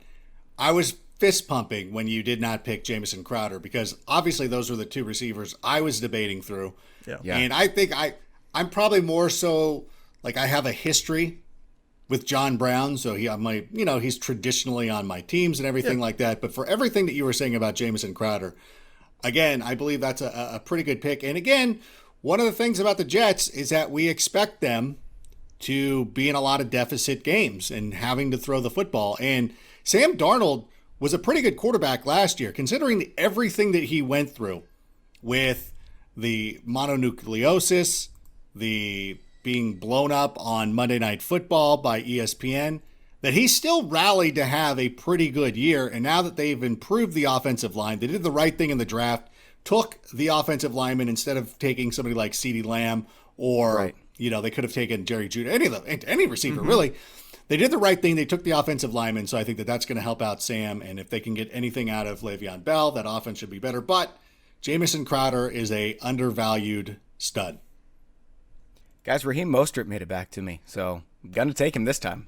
I was fist pumping when you did not pick Jamison Crowder because obviously those were the two receivers I was debating through. Yeah. And I think I'm probably more so like I have a history with John Brown, so he's traditionally on my teams and everything like that. But for everything that you were saying about Jamison Crowder, again, I believe that's a pretty good pick. And again, one of the things about the Jets is that we expect them to be in a lot of deficit games and having to throw the football. And Sam Darnold was a pretty good quarterback last year, considering everything that he went through with the mononucleosis, the being blown up on Monday Night Football by ESPN, that he still rallied to have a pretty good year. And now that they've improved the offensive line, they did the right thing in the draft, took the offensive lineman instead of taking somebody like CeeDee Lamb or, they could have taken Jerry Jeudy, any receiver, really. They did the right thing. They took the offensive lineman, so I think that that's going to help out Sam. And if they can get anything out of Le'Veon Bell, that offense should be better. But Jamison Crowder is a undervalued stud. Guys, Raheem Mostert made it back to me, so I'm going to take him this time.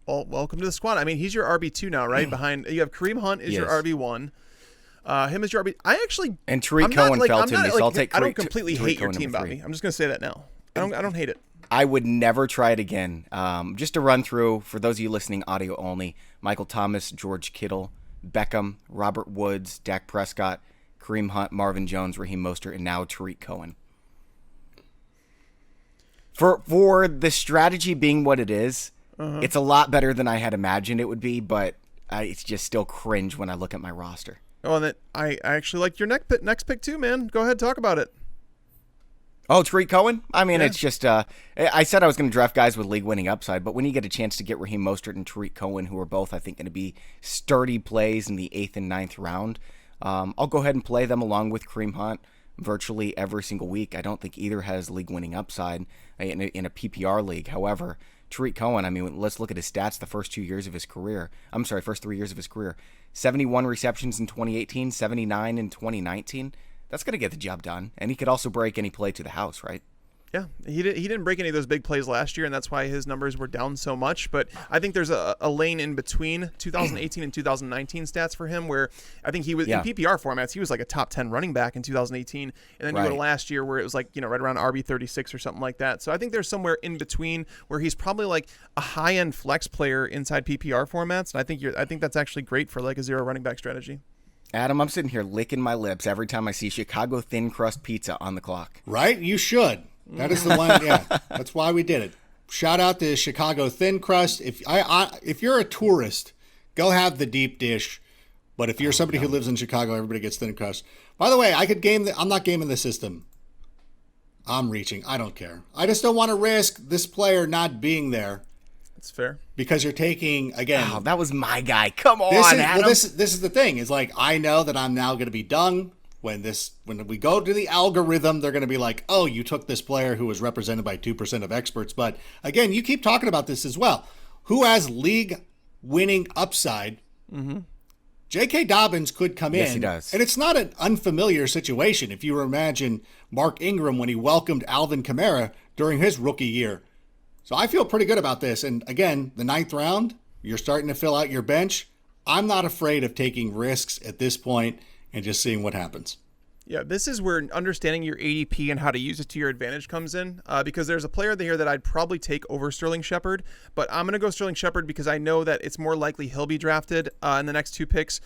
Well, welcome to the squad. I mean, he's your RB2 now, right? Behind you have Kareem Hunt is your RB1. Him is your RB. I actually and Tariq Cohen fell to me, so I'll take. I don't completely hate your team, Bobby. I'm just going to say that now. I don't hate it. I would never try it again. Just to run through, for those of you listening audio only, Michael Thomas, George Kittle, Beckham, Robert Woods, Dak Prescott, Kareem Hunt, Marvin Jones, Raheem Mostert, and now Tariq Cohen. For the strategy being what it is, it's a lot better than I had imagined it would be, but it's just still cringe when I look at my roster. Oh, and I actually like your next pick too, man. Go ahead, talk about it. Oh, Tariq Cohen? I mean, It's just, I said I was going to draft guys with league-winning upside, but when you get a chance to get Raheem Mostert and Tariq Cohen, who are both, I think, going to be sturdy plays in the 8th and 9th round, I'll go ahead and play them along with Kareem Hunt virtually every single week. I don't think either has league-winning upside in a PPR league. However, Tariq Cohen, I mean, let's look at his stats the first 3 years of his career. 71 receptions in 2018, 79 in 2019. That's going to get the job done. And he could also break any play to the house, right? Yeah, he didn't break any of those big plays last year, and that's why his numbers were down so much. But I think there's a lane in between 2018 and 2019 stats for him where I think he was in PPR formats. He was like a top 10 running back in 2018. And then you go to last year where it was like, right around RB 36 or something like that. So I think there's somewhere in between where he's probably like a high-end flex player inside PPR formats. And I think that's actually great for like a zero running back strategy. Adam, I'm sitting here licking my lips every time I see Chicago thin crust pizza on the clock. Right? You should. That is the one. Yeah, that's why we did it. Shout out to Chicago thin crust. If you're a tourist, go have the deep dish. But if you're somebody who lives in Chicago, everybody gets thin crust. By the way, I'm not gaming the system. I'm reaching. I don't care. I just don't want to risk this player not being there. That's fair. Because you're taking, again. Oh, that was my guy. Come on, Adam. Well, this is the thing. It's like, I know that I'm now going to be dung. When we go to the algorithm, they're going to be like, oh, you took this player who was represented by 2% of experts. But again, you keep talking about this as well. Who has league-winning upside? Mm-hmm. J.K. Dobbins could come in. Yes, he does. And it's not an unfamiliar situation. If you imagine Mark Ingram when he welcomed Alvin Kamara during his rookie year. So I feel pretty good about this. And again, the 9th round, you're starting to fill out your bench. I'm not afraid of taking risks at this point and just seeing what happens. Yeah, this is where understanding your ADP and how to use it to your advantage comes in, because there's a player here that I'd probably take over Sterling Shepard, but I'm going to go Sterling Shepard because I know that it's more likely he'll be drafted in the next 2 picks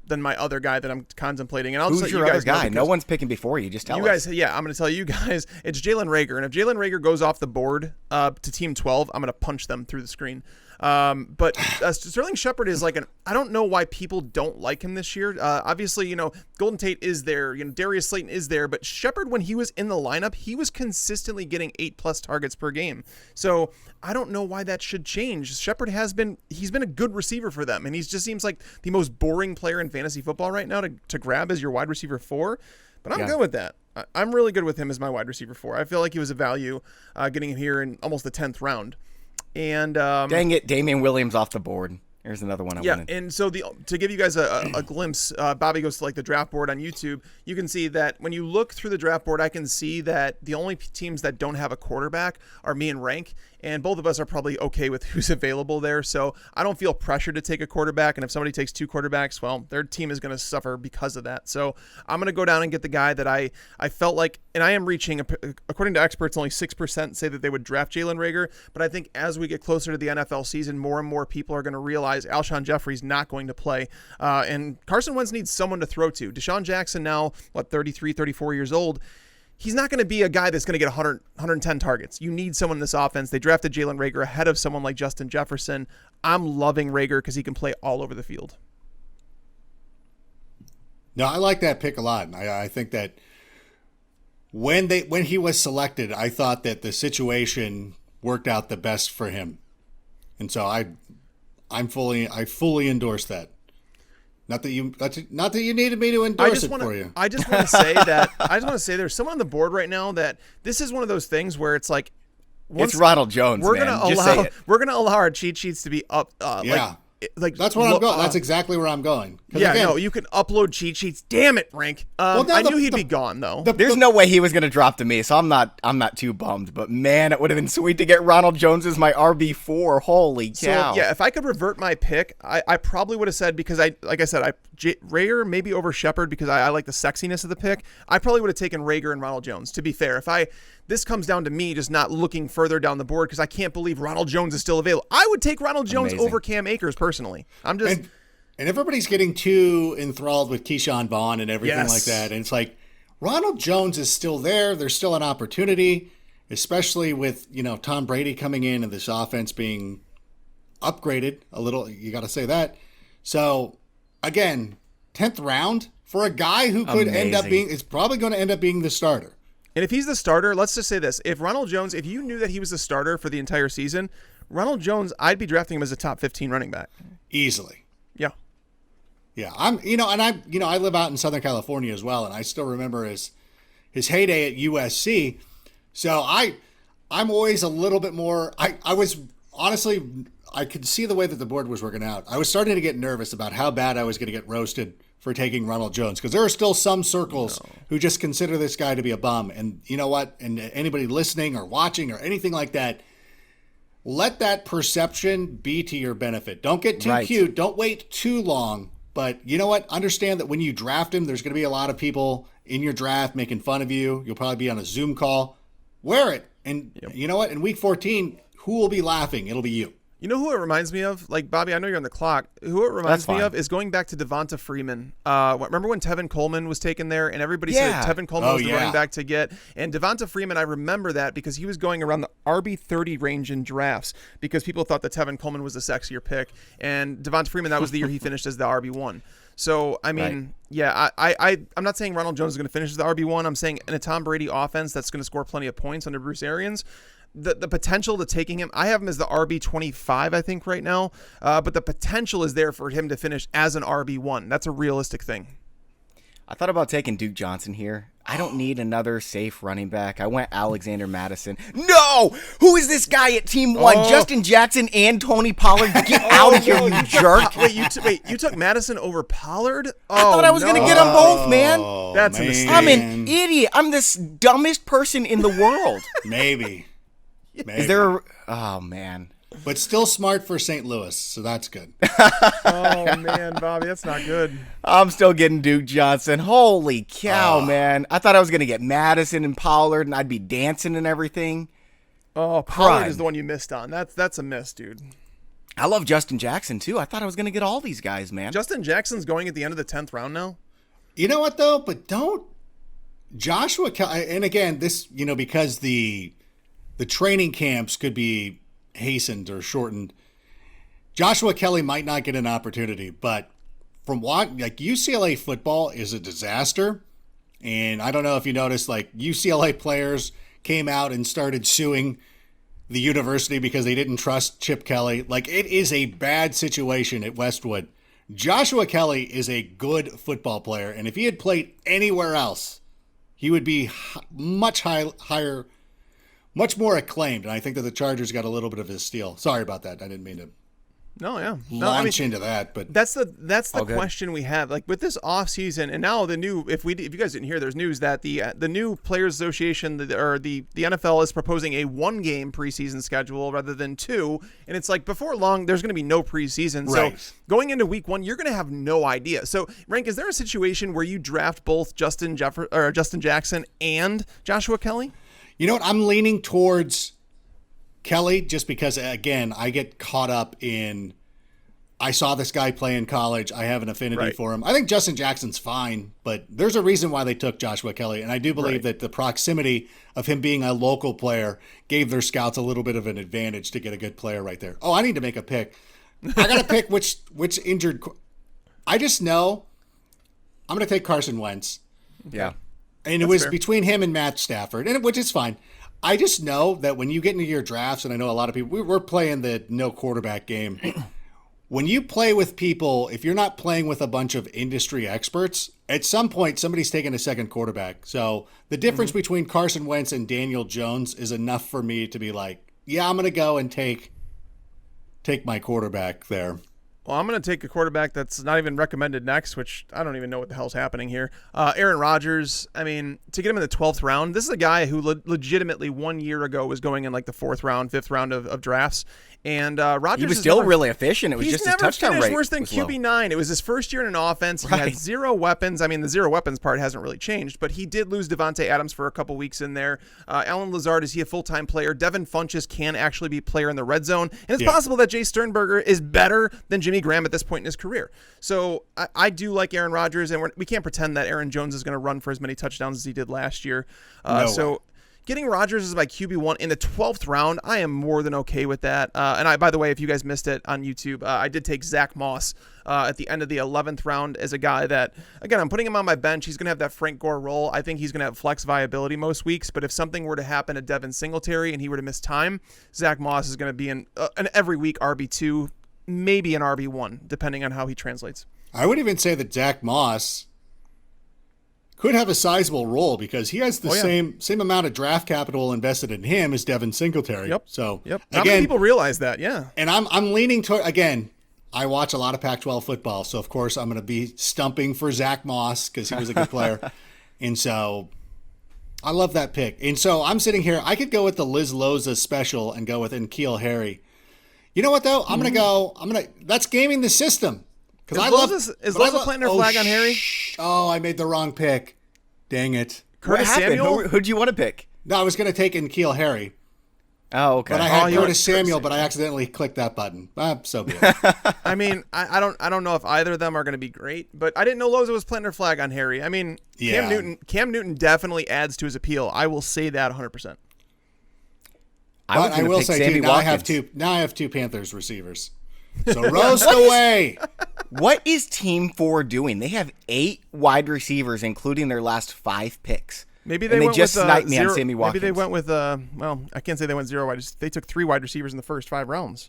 than my other guy that I'm contemplating. And I'll Who's just your let you other guys guy? No one's picking before you. Just tell us. Guys, yeah, I'm going to tell you guys. It's Jalen Reagor, and if Jalen Reagor goes off the board to team 12, I'm going to punch them through the screen. But Sterling Shepard is like I don't know why people don't like him this year. Obviously, Golden Tate is there, Darius Slayton is there, but Shepard, when he was in the lineup, he was consistently getting 8+ targets per game. So I don't know why that should change. Shepard he's been a good receiver for them, and he just seems like the most boring player in fantasy football right now to grab as your wide receiver 4. But I'm good with that. I'm really good with him as my wide receiver 4. I feel like he was a value getting him here in almost the 10th round. And dang it, Damian Williams off the board. Here's another one I wanted. And so to give you guys a glimpse, Bobby goes to like the draft board on YouTube. You can see that when you look through the draft board, I can see that the only teams that don't have a quarterback are me and Rank. And both of us are probably okay with who's available there. So I don't feel pressure to take a quarterback. And if somebody takes 2 quarterbacks, well, their team is going to suffer because of that. So I'm going to go down and get the guy that I felt like, and I am reaching, according to experts, only 6% say that they would draft Jalen Reagor. But I think as we get closer to the NFL season, more and more people are going to realize Alshon Jeffrey's not going to play. And Carson Wentz needs someone to throw to. Deshaun Jackson now, 33, 34 years old. he's not going to be a guy that's going to get 100, 110 targets. You need someone in this offense. They drafted Jalen Reagor ahead of someone like Justin Jefferson. I'm loving Reagor because he can play all over the field. No, I like that pick a lot. I think that when he was selected, I thought that the situation worked out the best for him, and so I fully endorse that. Not that you needed me to endorse it for you. I just want to say that there's someone on the board right now that this is one of those things where it's like it's Ronald Jones. We're gonna allow our cheat sheets to be up. Like that's where I'm going. That's exactly where I'm going. Yeah, again, no, you can upload cheat sheets. Damn it, Rank. I knew he'd be gone though. There's no way he was going to drop to me, so I'm not too bummed. But man, it would have been sweet to get Ronald Jones as my RB4. Holy cow! So, yeah, if I could revert my pick, I probably would have said, because Reagor maybe over Shepard because I like the sexiness of the pick. I probably would have taken Reagor and Ronald Jones. To be fair, this comes down to me just not looking further down the board because I can't believe Ronald Jones is still available. I would take Ronald Jones over Cam Akers personally. I'm just and everybody's getting too enthralled with Keyshawn Vaughn and everything like that. And it's like Ronald Jones is still there. There's still an opportunity, especially with Tom Brady coming in and this offense being upgraded a little. You got to say that. So again, 10th round for a guy who could is probably going to end up being the starter. And if he's the starter, let's just say this. If Ronald Jones, if you knew that he was the starter for the entire season, Ronald Jones, I'd be drafting him as a top 15 running back. Easily. Yeah. Yeah. I live out in Southern California as well, and I still remember his heyday at USC. So I'm always a little bit more, I was honestly, I could see the way that the board was working out. I was starting to get nervous about how bad I was going to get roasted for taking Ronald Jones, because there are still some circles who just consider this guy to be a bum. And you know what? And anybody listening or watching or anything like that, let that perception be to your benefit. Don't get too cute. Don't wait too long. But you know what? Understand that when you draft him, there's going to be a lot of people in your draft making fun of you. You'll probably be on a Zoom call. Wear it. And you know what? In week 14, who will be laughing? It'll be you. You know who it reminds me of? Like, Bobby, I know you're on the clock. Who it reminds me of is going back to Devonta Freeman. Remember when Tevin Coleman was taken there and everybody said Tevin Coleman was the running back to get? And Devonta Freeman, I remember that because he was going around the RB30 range in drafts because people thought that Tevin Coleman was the sexier pick. And Devonta Freeman, that was the year he finished as the RB1. So, I mean, I'm not saying Ronald Jones is going to finish as the RB1. I'm saying in a Tom Brady offense that's going to score plenty of points under Bruce Arians, the potential to taking him, I have him as the RB25, I think, right now. But the potential is there for him to finish as an RB1. That's a realistic thing. I thought about taking Duke Johnson here. I don't need another safe running back. I went Alexander Madison. No! Who is this guy at Team 1? Justin Jackson and Tony Pollard? Get out of here, you jerk. You took Madison over Pollard? I thought I was going to get them both, man. That's a mistake. I'm an idiot. I'm the dumbest person in the world. Maybe. Is there oh, man. But still smart for St. Louis, so that's good. Oh, man, Bobby, that's not good. I'm still getting Duke Johnson. Holy cow, man. I thought I was going to get Madison and Pollard, and I'd be dancing and everything. Oh, Pollard is the one you missed on. That's a miss, dude. I love Justin Jackson, too. I thought I was going to get all these guys, man. Justin Jackson's going at the end of the 10th round now? You know what, though? But don't. Joshua Kelly, and again, this, because the training camps could be hastened or shortened. Joshua Kelly might not get an opportunity, but from what, UCLA football is a disaster. And I don't know if you noticed, UCLA players came out and started suing the university because they didn't trust Chip Kelly. It is a bad situation at Westwood. Joshua Kelly is a good football player. And if he had played anywhere else, he would be much higher, much more acclaimed, and I think that the Chargers got a little bit of his steal. Sorry about that. I didn't mean to launch into that, but that's the question we have. With this offseason, and now the new, if you guys didn't hear, there's news that the new Players Association or the NFL is proposing a 1-game preseason schedule rather than 2, and it's before long there's going to be no preseason. Right. So going into week 1, you're going to have no idea. So Rank, is there a situation where you draft both Justin Jackson and Joshua Kelly? You know what? I'm leaning towards Kelly just because, again, I get caught up in I saw this guy play in college. I have an affinity for him. I think Justin Jackson's fine, but there's a reason why they took Joshua Kelly. And I do believe that the proximity of him being a local player gave their scouts a little bit of an advantage to get a good player right there. Oh, I need to make a pick. I got to pick which injured. I just know I'm going to take Carson Wentz. Yeah. And it was between him and Matt Stafford, which is fine. I just know that when you get into your drafts, and I know a lot of people, we're playing the no quarterback game. When you play with people, if you're not playing with a bunch of industry experts, at some point somebody's taking a second quarterback. So the difference between Carson Wentz and Daniel Jones is enough for me to be like, yeah, I'm going to go and take my quarterback there. Well, I'm going to take a quarterback that's not even recommended next, which I don't even know what the hell's happening here. Aaron Rodgers, I mean, to get him in the 12th round, this is a guy who legitimately 1 year ago was going in like the 4th round, 5th round of drafts. And Rodgers he was still really efficient. It was just his touchdown rate. He's worse than QB9. It was his first year in an offense. He had 0 weapons. I mean, the 0 weapons part hasn't really changed, but he did lose Devontae Adams for a couple weeks in there. Alan Lazard, is he a full-time player? Devin Funchess can actually be a player in the red zone. And it's possible that Jay Sternberger is better than Jimmy Graham at this point in his career. So I do like Aaron Rodgers, and we can't pretend that Aaron Jones is going to run for as many touchdowns as he did last year. Getting Rodgers as my QB1 in the 12th round, I am more than okay with that. And by the way, if you guys missed it on YouTube, I did take Zach Moss at the end of the 11th round as a guy that, again, I'm putting him on my bench. He's going to have that Frank Gore role. I think he's going to have flex viability most weeks. But if something were to happen to Devin Singletary and he were to miss time, Zach Moss is going to be an every week RB2, maybe an RB1, depending on how he translates. I would even say that Zach Moss could have a sizable role because he has the same amount of draft capital invested in him as Devin Singletary. So not many people realize that, And I'm leaning toward, again, I watch a lot of Pac-12 football, so of course I'm going to be stumping for Zach Moss because he was a good player. And so I love that pick. And so I'm sitting here, I could go with the Liz Loza special and go with N'Keal Harry. You know what though? That's gaming the system. Is Loza planting her flag on Harry? Oh, I made the wrong pick. Dang it. Curtis Samuel? Who'd you want to pick? No, I was going to take N'Keal Harry. Oh, okay. But I had Curtis Samuel, but I accidentally clicked that button. So be it. I mean, I don't know if either of them are going to be great, but I didn't know Loza was planting her flag on Harry. I mean, Cam Newton definitely adds to his appeal. I will say that 100%. I will say, too, now I have two Panthers receivers. So roast away. What is Team 4 doing? They have 8 wide receivers, including their last 5 picks. Maybe they just sniped me on Sammy Watkins. Maybe they went with I can't say they went 0 wide. They took 3 wide receivers in the first 5 rounds.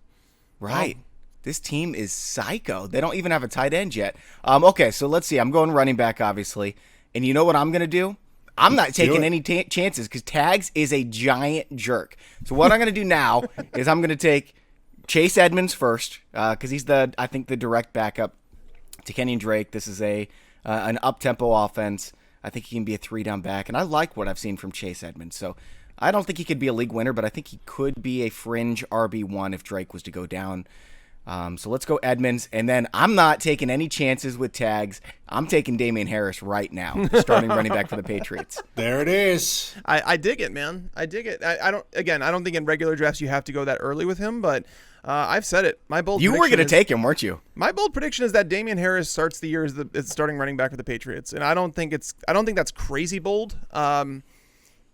Right. This team is psycho. They don't even have a tight end yet. Okay, so let's see. I'm going running back, obviously. And you know what I'm going to do? I'm not taking any chances because Tags is a giant jerk. So what I'm going to do now is I'm going to take Chase Edmonds first because he's I think the direct backup to Kenyon Drake. This is an up-tempo offense. I think he can be a 3-down back, and I like what I've seen from Chase Edmonds. So I don't think he could be a league winner, but I think he could be a fringe RB1 if Drake was to go down. So let's go Edmonds, and then I'm not taking any chances with Tags. I'm taking Damian Harris right now, starting running back for the Patriots. There it is. I dig it, man. I dig it. I don't think in regular drafts you have to go that early with him, but I've said it. You were going to take him, weren't you? My bold prediction is that Damian Harris starts the year as the starting running back for the Patriots, and I don't think that's crazy bold.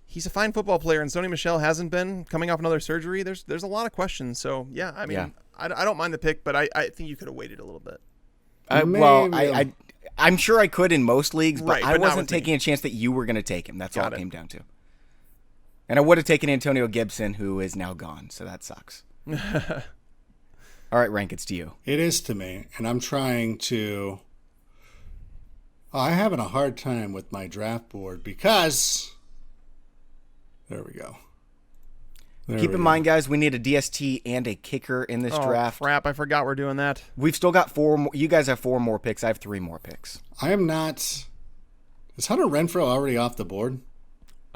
He's a fine football player, and Sony Michel hasn't been coming off another surgery. There's a lot of questions. So yeah, I mean, I don't mind the pick, but I think you could have waited a little bit. I'm sure I could in most leagues, but right, I wasn't taking a chance that you were going to take him. That's all it came down to. And I would have taken Antonio Gibson, who is now gone, so that sucks. All right, Rank, it's to you. It is to me, and I'm trying to... I'm having a hard time with my draft board because... There we go. Keep in mind, guys, we need a DST and a kicker in this draft. Crap, I forgot we're doing that. We've still got 4 more. You guys have 4 more picks. I have 3 more picks. I am not... Is Hunter Renfrow already off the board?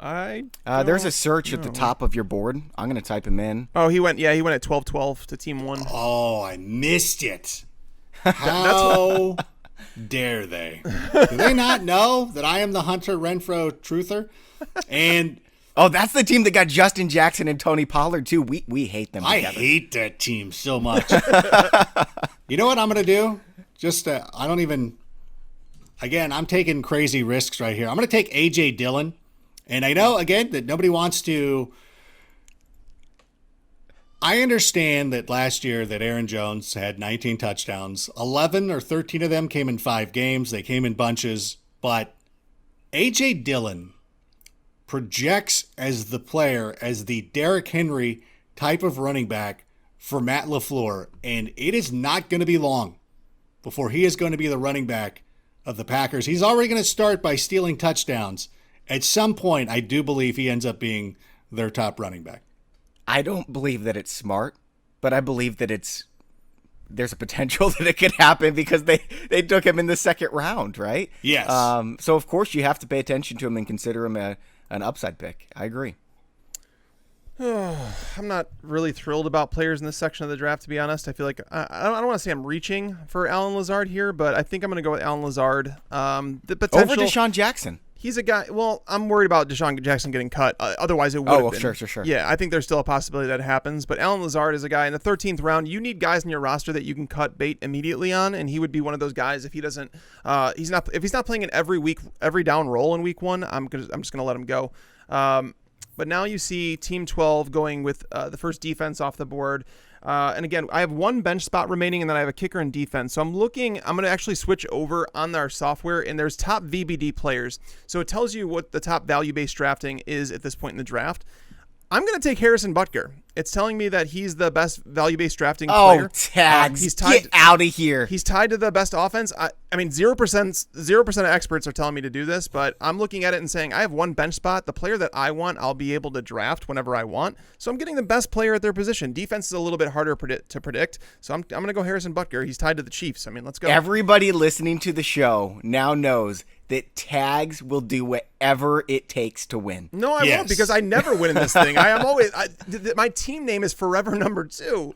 There's a search at the top of your board. I'm going to type him in. Oh, he went at 12-12 to team 1. Oh, I missed it. How dare they? Do they not know that I am the Hunter Renfrow truther? And Oh, that's the team that got Justin Jackson and Tony Pollard, too. We hate them I together. hate that team so much. You know what I'm going to do? I don't even... Again, I'm taking crazy risks right here. I'm going to take A.J. Dillon. And I know, again, that nobody wants to... I understand that last year that Aaron Jones had 19 touchdowns. 11 or 13 of them came in 5 games. They came in bunches. But A.J. Dillon projects as the player, as the Derrick Henry type of running back for Matt LaFleur. And it is not going to be long before he is going to be the running back of the Packers. He's already going to start by stealing touchdowns. At some point, I do believe he ends up being their top running back. I don't believe that it's smart, but I believe that there's a potential that it could happen because they took him in the second round, right? Yes. So, of course, you have to pay attention to him and consider him an upside pick. I agree. I'm not really thrilled about players in this section of the draft, to be honest. I feel like I don't want to say I'm reaching for Allen Lazard here, but I think I'm going to go with Allen Lazard. The potential Over Deshaun Jackson. He's a guy. Well, I'm worried about Deshaun Jackson getting cut. Otherwise, it would. Oh, have been. sure. Yeah, I think there's still a possibility that happens. But Allen Lazard is a guy in the 13th round. You need guys in your roster that you can cut bait immediately on, and he would be one of those guys. If he doesn't, if he's not playing an every down role in week 1, I'm just gonna let him go. But now you see Team 12 going with the first defense off the board. And again, I have 1 bench spot remaining, and then I have a kicker and defense. So I'm going to actually switch over on our software, and there's top VBD players. So it tells you what the top value-based drafting is at this point in the draft. I'm going to take Harrison Butker. It's telling me that he's the best value-based drafting player. Oh, tags. He's tied, Get out of here. He's tied to the best offense. I mean, 0% of experts are telling me to do this, but I'm looking at it and saying, I have 1 bench spot. The player that I want, I'll be able to draft whenever I want. So I'm getting the best player at their position. Defense is a little bit harder to predict. So I'm going to go Harrison Butker. He's tied to the Chiefs. I mean, let's go. Everybody listening to the show now knows that Tags will do whatever it takes to win. No, I won't, because I never win in this thing. I am always my team name is forever number 2.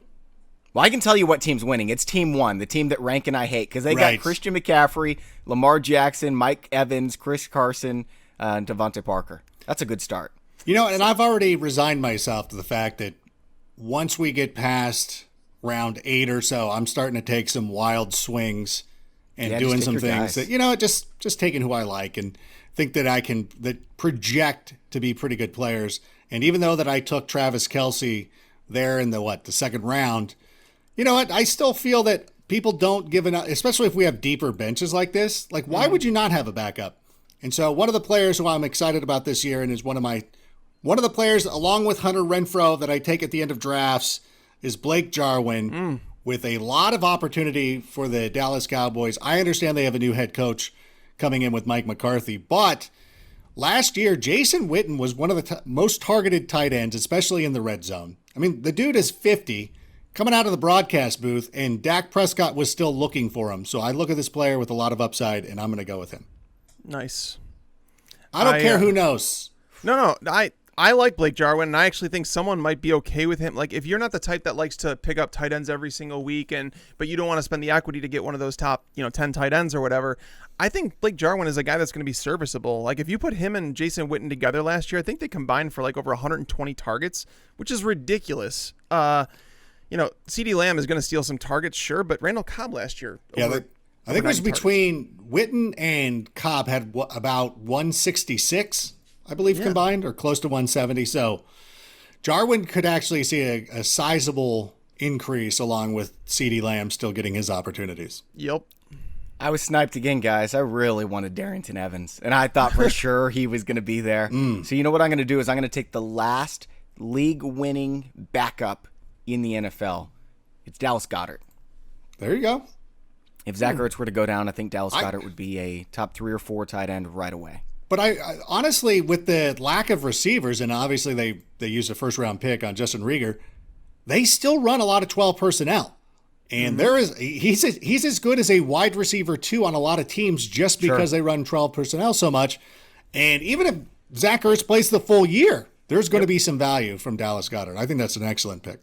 Well, I can tell you what team's winning. It's Team 1, the team that Rank and I hate, because they got Christian McCaffrey, Lamar Jackson, Mike Evans, Chris Carson, and Devontae Parker. That's a good start. You know, and I've already resigned myself to the fact that once we get past round 8 or so, I'm starting to take some wild swings and doing some things that, just taking who I like and think that that project to be pretty good players. And even though that I took Travis Kelce there in the second round, you know what? I still feel that people don't give enough, especially if we have deeper benches like this. Like, why would you not have a backup? And so one of the players who I'm excited about this year and is one of the players along with Hunter Renfrow that I take at the end of drafts is Blake Jarwin. With a lot of opportunity for the Dallas Cowboys. I understand they have a new head coach coming in with Mike McCarthy, but last year, Jason Witten was one of the most targeted tight ends, especially in the red zone. I mean, the dude is 50, coming out of the broadcast booth, and Dak Prescott was still looking for him. So I look at this player with a lot of upside, and I'm going to go with him. Nice. I don't care who knows. No, I like Blake Jarwin, and I actually think someone might be okay with him. Like, if you're not the type that likes to pick up tight ends every single week, but you don't want to spend the equity to get one of those top 10 tight ends or whatever, I think Blake Jarwin is a guy that's going to be serviceable. Like, if you put him and Jason Witten together last year, I think they combined for like over 120 targets, which is ridiculous. CeeDee Lamb is going to steal some targets, sure, but Randall Cobb last year. I think it was between Witten and Cobb had about 166. I believe combined, or close to 170. So Jarwin could actually see a sizable increase along with CeeDee Lamb still getting his opportunities. Yep. I was sniped again, guys. I really wanted Darrington Evans, and I thought for sure he was going to be there. So you know what I'm going to do is I'm going to take the last league-winning backup in the NFL. It's Dallas Goedert. There you go. If Zach Ertz were to go down, I think Dallas Goedert would be a top 3 or 4 tight end right away. But I honestly, with the lack of receivers, and obviously they used a first-round pick on Justin Rieger, they still run a lot of 12 personnel. And he's as good as a wide receiver, too, on a lot of teams just because they run 12 personnel so much. And even if Zach Ertz plays the full year, there's going to be some value from Dallas Goedert. I think that's an excellent pick.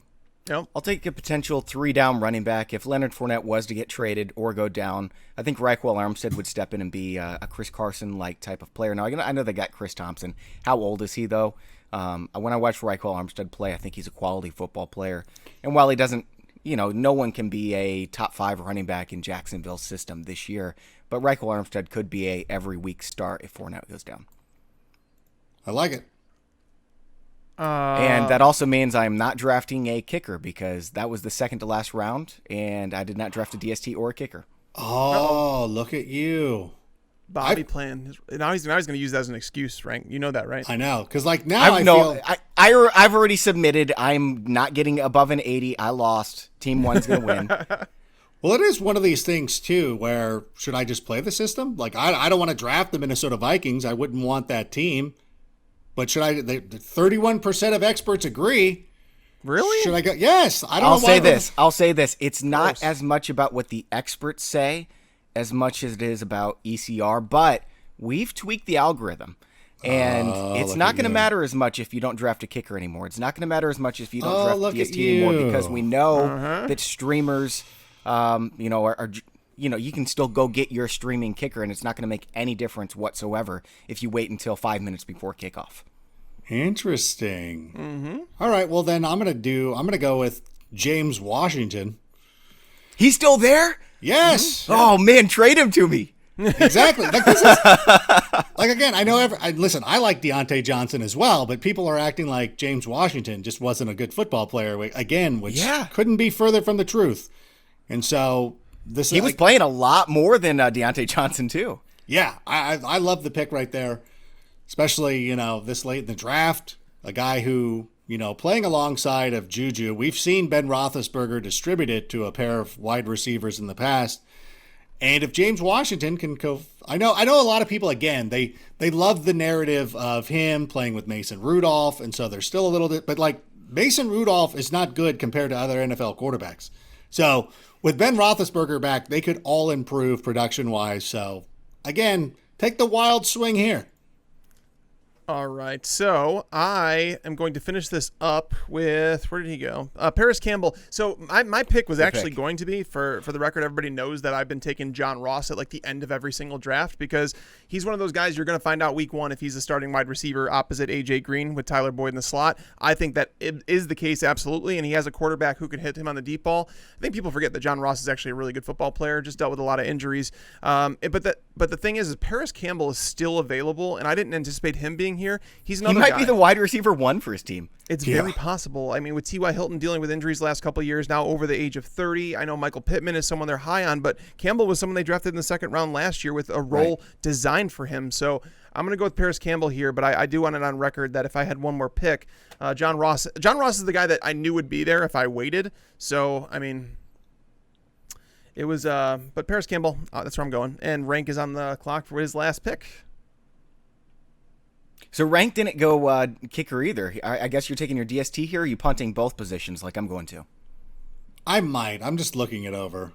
Yep. I'll take a potential 3-down running back. If Leonard Fournette was to get traded or go down, I think Raquel Armstead would step in and be a Chris Carson-like type of player. Now, I know they got Chris Thompson. How old is he, though? When I watch Raquel Armstead play, I think he's a quality football player. And while he doesn't, no one can be a top 5 running back in Jacksonville's system this year, but Raquel Armstead could be a every week start if Fournette goes down. I like it. And that also means I'm not drafting a kicker because that was the second to last round, and I did not draft a DST or a kicker. Oh, look at you. Bobby playing. Now he's going to use that as an excuse, Frank. You know that, right? I know. Because, now I feel... I've already submitted. I'm not getting above an 80. I lost. Team 1's going to win. Well, it is one of these things, too, where should I just play the system? I don't want to draft the Minnesota Vikings. I wouldn't want that team. But should I? 31% of experts agree. Really? Should I go? Yes. I'll say this. It's not as much about what the experts say as much as it is about ECR, but we've tweaked the algorithm. And it's not going to matter as much if you don't draft a kicker anymore. It's not going to matter as much if you don't draft a DST anymore because we know that streamers, you can still go get your streaming kicker, and it's not going to make any difference whatsoever if you wait until 5 minutes before kickoff. Interesting. Mm-hmm. All right. Well, then I'm going to go with James Washington. He's still there? Yes. Mm-hmm. Oh man, trade him to me. Exactly. Again, I know. Listen, I like Deontay Johnson as well, but people are acting like James Washington just wasn't a good football player again, which couldn't be further from the truth. And so he was playing a lot more than Deontay Johnson too. Yeah, I love the pick right there, especially this late in the draft. A guy who playing alongside of Juju. We've seen Ben Roethlisberger distribute it to a pair of wide receivers in the past. And if James Washington can go, I know a lot of people, again, they love the narrative of him playing with Mason Rudolph, and so they're still a little bit, but Mason Rudolph is not good compared to other NFL quarterbacks. So with Ben Roethlisberger back, they could all improve production-wise. So again, take the wild swing here. All right, so I am going to finish this up with, where did he go? Paris Campbell. So my pick was actually going to be, for the record, everybody knows that I've been taking John Ross at the end of every single draft because he's one of those guys you're going to find out week 1 if he's a starting wide receiver opposite A.J. Green with Tyler Boyd in the slot. I think that it is the case, absolutely, and he has a quarterback who can hit him on the deep ball. I think people forget that John Ross is actually a really good football player, just dealt with a lot of injuries. But the thing is Paris Campbell is still available, and I didn't anticipate him being here. He's another guy. He might be the wide receiver 1 for his team. It's very possible. I mean, with T.Y. Hilton dealing with injuries the last couple of years, now over the age of 30. I know Michael Pittman is someone they're high on, but Campbell was someone they drafted in the second round last year with a role designed for him. So I'm going to go with Paris Campbell here, but I do want it on record that if I had one more pick, John Ross is the guy that I knew would be there if I waited. So, I mean, it was, but Paris Campbell, that's where I'm going. And Rank is on the clock for his last pick. So Rank didn't go kicker either. I guess you're taking your DST here, or are you punting both positions like I'm going to? I might. I'm just looking it over.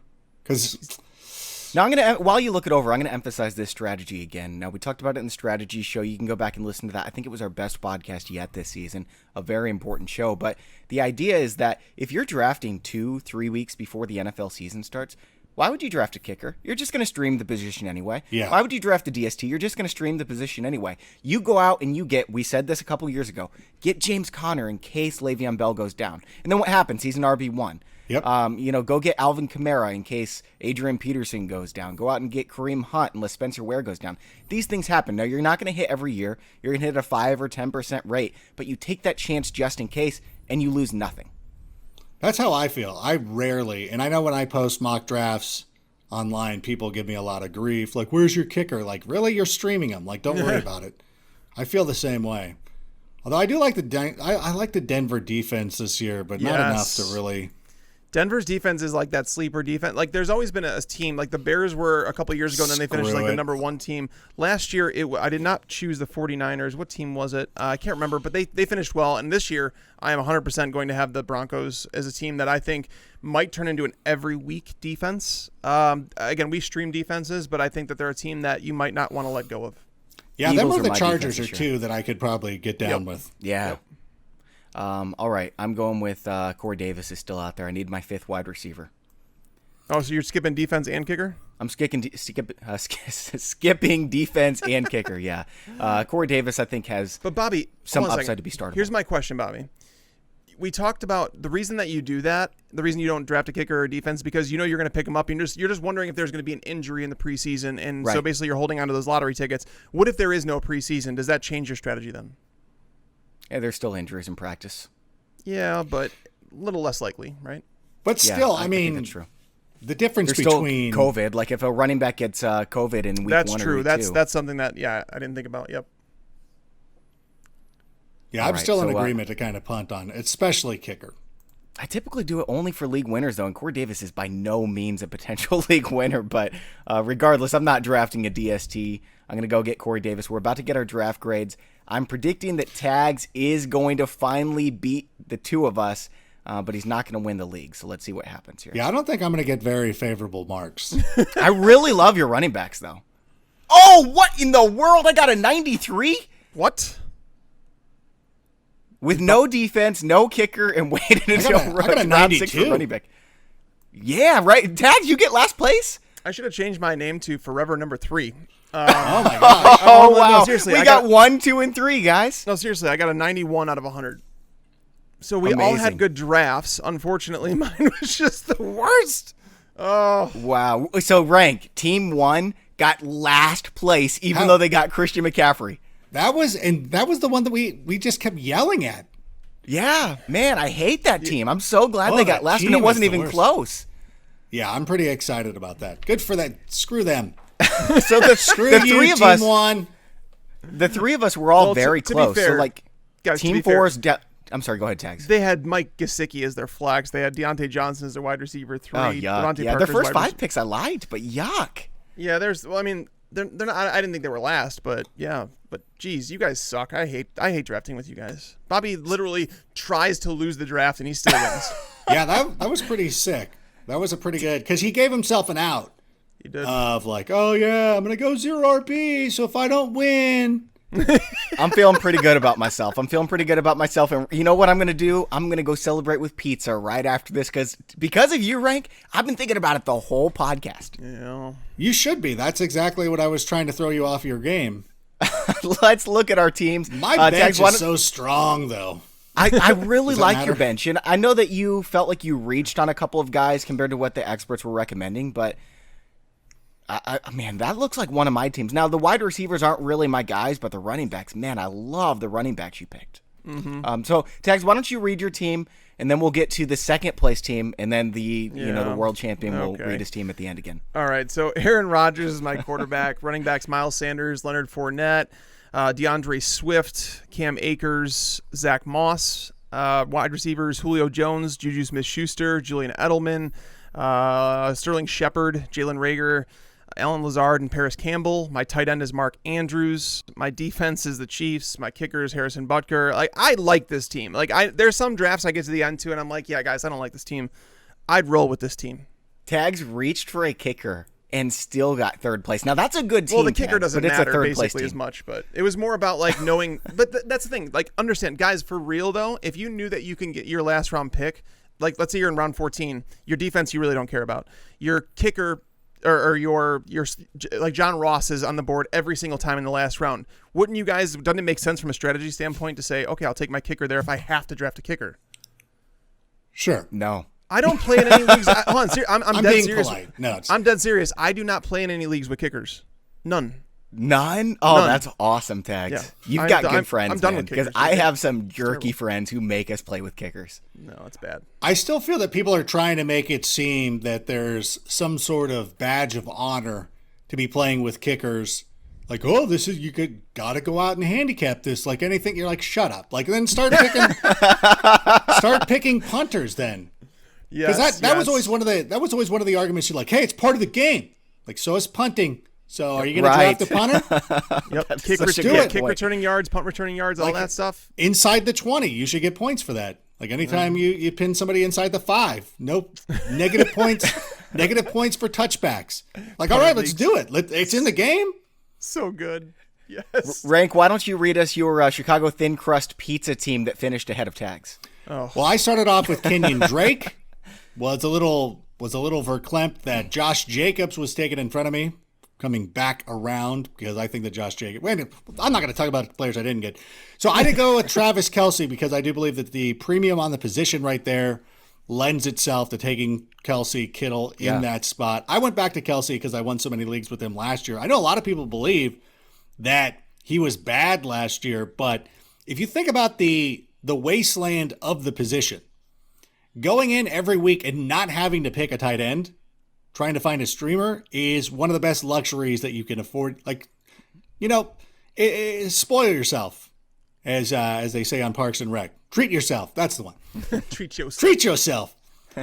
Now, while you look it over, I'm going to emphasize this strategy again. Now, we talked about it in the strategy show. You can go back and listen to that. I think it was our best podcast yet this season, a very important show. But the idea is that if you're drafting 2-3 weeks before the NFL season starts, why would you draft a kicker? You're just going to stream the position anyway. Yeah. Why would you draft a DST? You're just going to stream the position anyway. You go out and you get, we said this a couple years ago, get James Conner in case Le'Veon Bell goes down. And then what happens? He's an RB1. Yep. Go get Alvin Kamara in case Adrian Peterson goes down. Go out and get Kareem Hunt unless Spencer Ware goes down. These things happen. Now, you're not going to hit every year. You're going to hit a 5 or 10% rate, but you take that chance just in case, and you lose nothing. That's how I feel. I rarely, and I know when I post mock drafts online, people give me a lot of grief. Like, where's your kicker? Like, really? You're streaming them. Like, don't worry about it. I feel the same way. Although I do like I like the Denver defense this year, but not enough to really. Denver's defense is like that sleeper defense. Like, there's always been a team, like the Bears were a couple of years ago, and then they finished like the number 1 team. Last year, I did not choose the 49ers. What team was it? I can't remember, but they finished well. And this year, I am 100% going to have the Broncos as a team that I think might turn into an every week defense. Again, we stream defenses, but I think that they're a team that you might not want to let go of. Yeah, them or the Chargers are two that I could probably get down with. Yeah. Yep. All right, I'm going with Corey Davis is still out there. I need my 5th wide receiver. Oh, so you're skipping defense and kicker? I'm skipping defense and kicker, yeah. Corey Davis, I think, has But Bobby, some hold on a upside second. to be startable. Here's my question, Bobby. We talked about the reason that you do that, the reason you don't draft a kicker or defense, because you know you're going to pick them up. You're just wondering if there's going to be an injury in the preseason, and so Right. basically you're holding on to those lottery tickets. What if there is no preseason? Does that change your strategy then? Yeah, there's still injuries in practice. Yeah, but a little less likely, right? But Yeah, still, I think mean, that's true. the difference There's still between COVID. Like if a running back gets COVID in week That's 1 or true. week That's 2. that's something that I didn't think about. Yep. Yeah, All I'm right, still in so, agreement to kind of punt on, especially kicker. I typically do it only for league winners, though, and Corey Davis is by no means a potential league winner. But regardless, I'm not drafting a DST. I'm going to go get Corey Davis. We're about to get our draft grades. I'm predicting that Tags is going to finally beat the two of us, but he's not going to win the league. So let's see what happens here. Yeah, I don't think I'm going to get very favorable marks. I really love your running backs, though. Oh, what in the world? I got a 93? What? With no defense, no kicker, and waited until I got a round 6 for 92. running back. Yeah, right. Tags, you get last place? I should have changed my name to Forever Number 3. Oh my gosh. Oh, no, wow. seriously, we I got got- 1, 2, and 3, guys. No, seriously, I got a 91 out of 100. So we all Amazing. had good drafts. Unfortunately, mine was just the worst. Oh, Wow. So, rank, team 1 got last place, even How- though they got Christian McCaffrey. That was the one that we just kept yelling at. Yeah, man, I hate that team. I'm so glad Oh, they got that last, and team it wasn't is the even worst. close. Yeah, I'm pretty excited about that. Good for that. Screw them. So the Screw the you, three of team us, one. the three of us were all Well, to- very to be close. fair, so like, guys, to team be fair- 4's. I'm sorry. Go ahead, Tags. they had Mike Gesicki as their flex. They had Deontay Johnson as their wide receiver 3. Oh, yuck. Devontae Yeah, Parker's their first wide 5 picks I liked, but yuck. Yeah, I mean, they're not. I didn't think they were last, but yeah. But geez, you guys suck. I hate drafting with you guys. Bobby literally tries to lose the draft and he still wins. Yeah, that was pretty sick. That was a pretty good, because he gave himself an out He did. of like, oh yeah, I'm gonna go 0 RB, so if I don't win, I'm feeling pretty good about myself. And you know what I'm going to do? I'm going to go celebrate with pizza right after this because of you, Rank. I've been thinking about it the whole podcast. Yeah. you should be. That's exactly what I was trying to throw you off your game. Let's look at our teams. My Tags, bench why is don't- so strong, though. I really Does that like your matter? bench, and I know that you felt like you reached on a couple of guys compared to what the experts were recommending, but man, that looks like one of my teams. Now, the wide receivers aren't really my guys, but the running backs, man, I love the running backs you picked. Mm-hmm. So, Tags, why don't you read your team, and then we'll get to the second place team, and then the Yeah. world champion will Okay. read his team at the end again. All right. So Aaron Rodgers is my quarterback. Running backs: Miles Sanders, Leonard Fournette, DeAndre Swift, Cam Akers, Zach Moss. Wide receivers: Julio Jones, Juju Smith-Schuster, Julian Edelman, Sterling Shepard, Jalen Reagor, Alan Lazard, and Paris Campbell. My tight end is Mark Andrews. My defense is the Chiefs. My kicker is Harrison Butker. I like this team. There's some drafts I get to the end to, and I'm like, yeah, guys, I don't like this team. I'd roll with this team. Tags reached for a kicker and still got third place. Now, that's a good team. Well, the kicker Tags, doesn't but it's a matter third place basically team. as much, but it was more about like knowing. But that's the thing. Like, understand, guys, for real though, if you knew that you can get your last round pick, like let's say you're in round 14, your defense you really don't care about. Your kicker or your like John Ross is on the board every single time in the last round. Wouldn't you guys? Doesn't it make sense from a strategy standpoint to say, okay, I'll take my kicker there if I have to draft a kicker? Sure. No. I don't play in any leagues. Hold on, I'm dead being serious. polite. No, it's- I'm dead serious. I do not play in any leagues with kickers. None. None? Oh, None. that's awesome, Tags. Yeah. You've I'm got done- good I'm friends, done man, with because kickers. I have some jerky friends who make us play with kickers. No, it's bad. I still feel that people are trying to make it seem that there's some sort of badge of honor to be playing with kickers. Like, oh, gotta go out and handicap this like anything. You're like, shut up. Like, then start picking punters then. Yes, Because that was always one of the arguments. You're like, hey, it's part of the game. Like, so is punting. So are you going to Right. draft a punter? Yep. That's Kick, such a good kick point. returning yards, punt returning yards, all Like- that stuff. Inside the 20, you should get points for that. Like anytime you pin somebody inside the 5, nope, negative points. Negative points for touchbacks. Like, all right, let's do it. It's in the game. So good. Yes. Rank, why don't you read us your Chicago thin crust pizza team that finished ahead of Tags? Oh. Well, I started off with Kenyon Drake. Was a little verklempt that Josh Jacobs was taken in front of me, coming back around because I think that Josh Jacobs. Wait, I'm not going to talk about the players I didn't get. So I did go with Travis Kelce because I do believe that the premium on the position right there lends itself to taking Kelce, Kittle in that spot. I went back to Kelce because I won so many leagues with him last year. I know a lot of people believe that he was bad last year, but if you think about the wasteland of the position, going in every week and not having to pick a tight end, trying to find a streamer is one of the best luxuries that you can afford. Like, spoil yourself, as they say on Parks and Rec. Treat yourself. That's the one. Treat yourself. Treat yourself.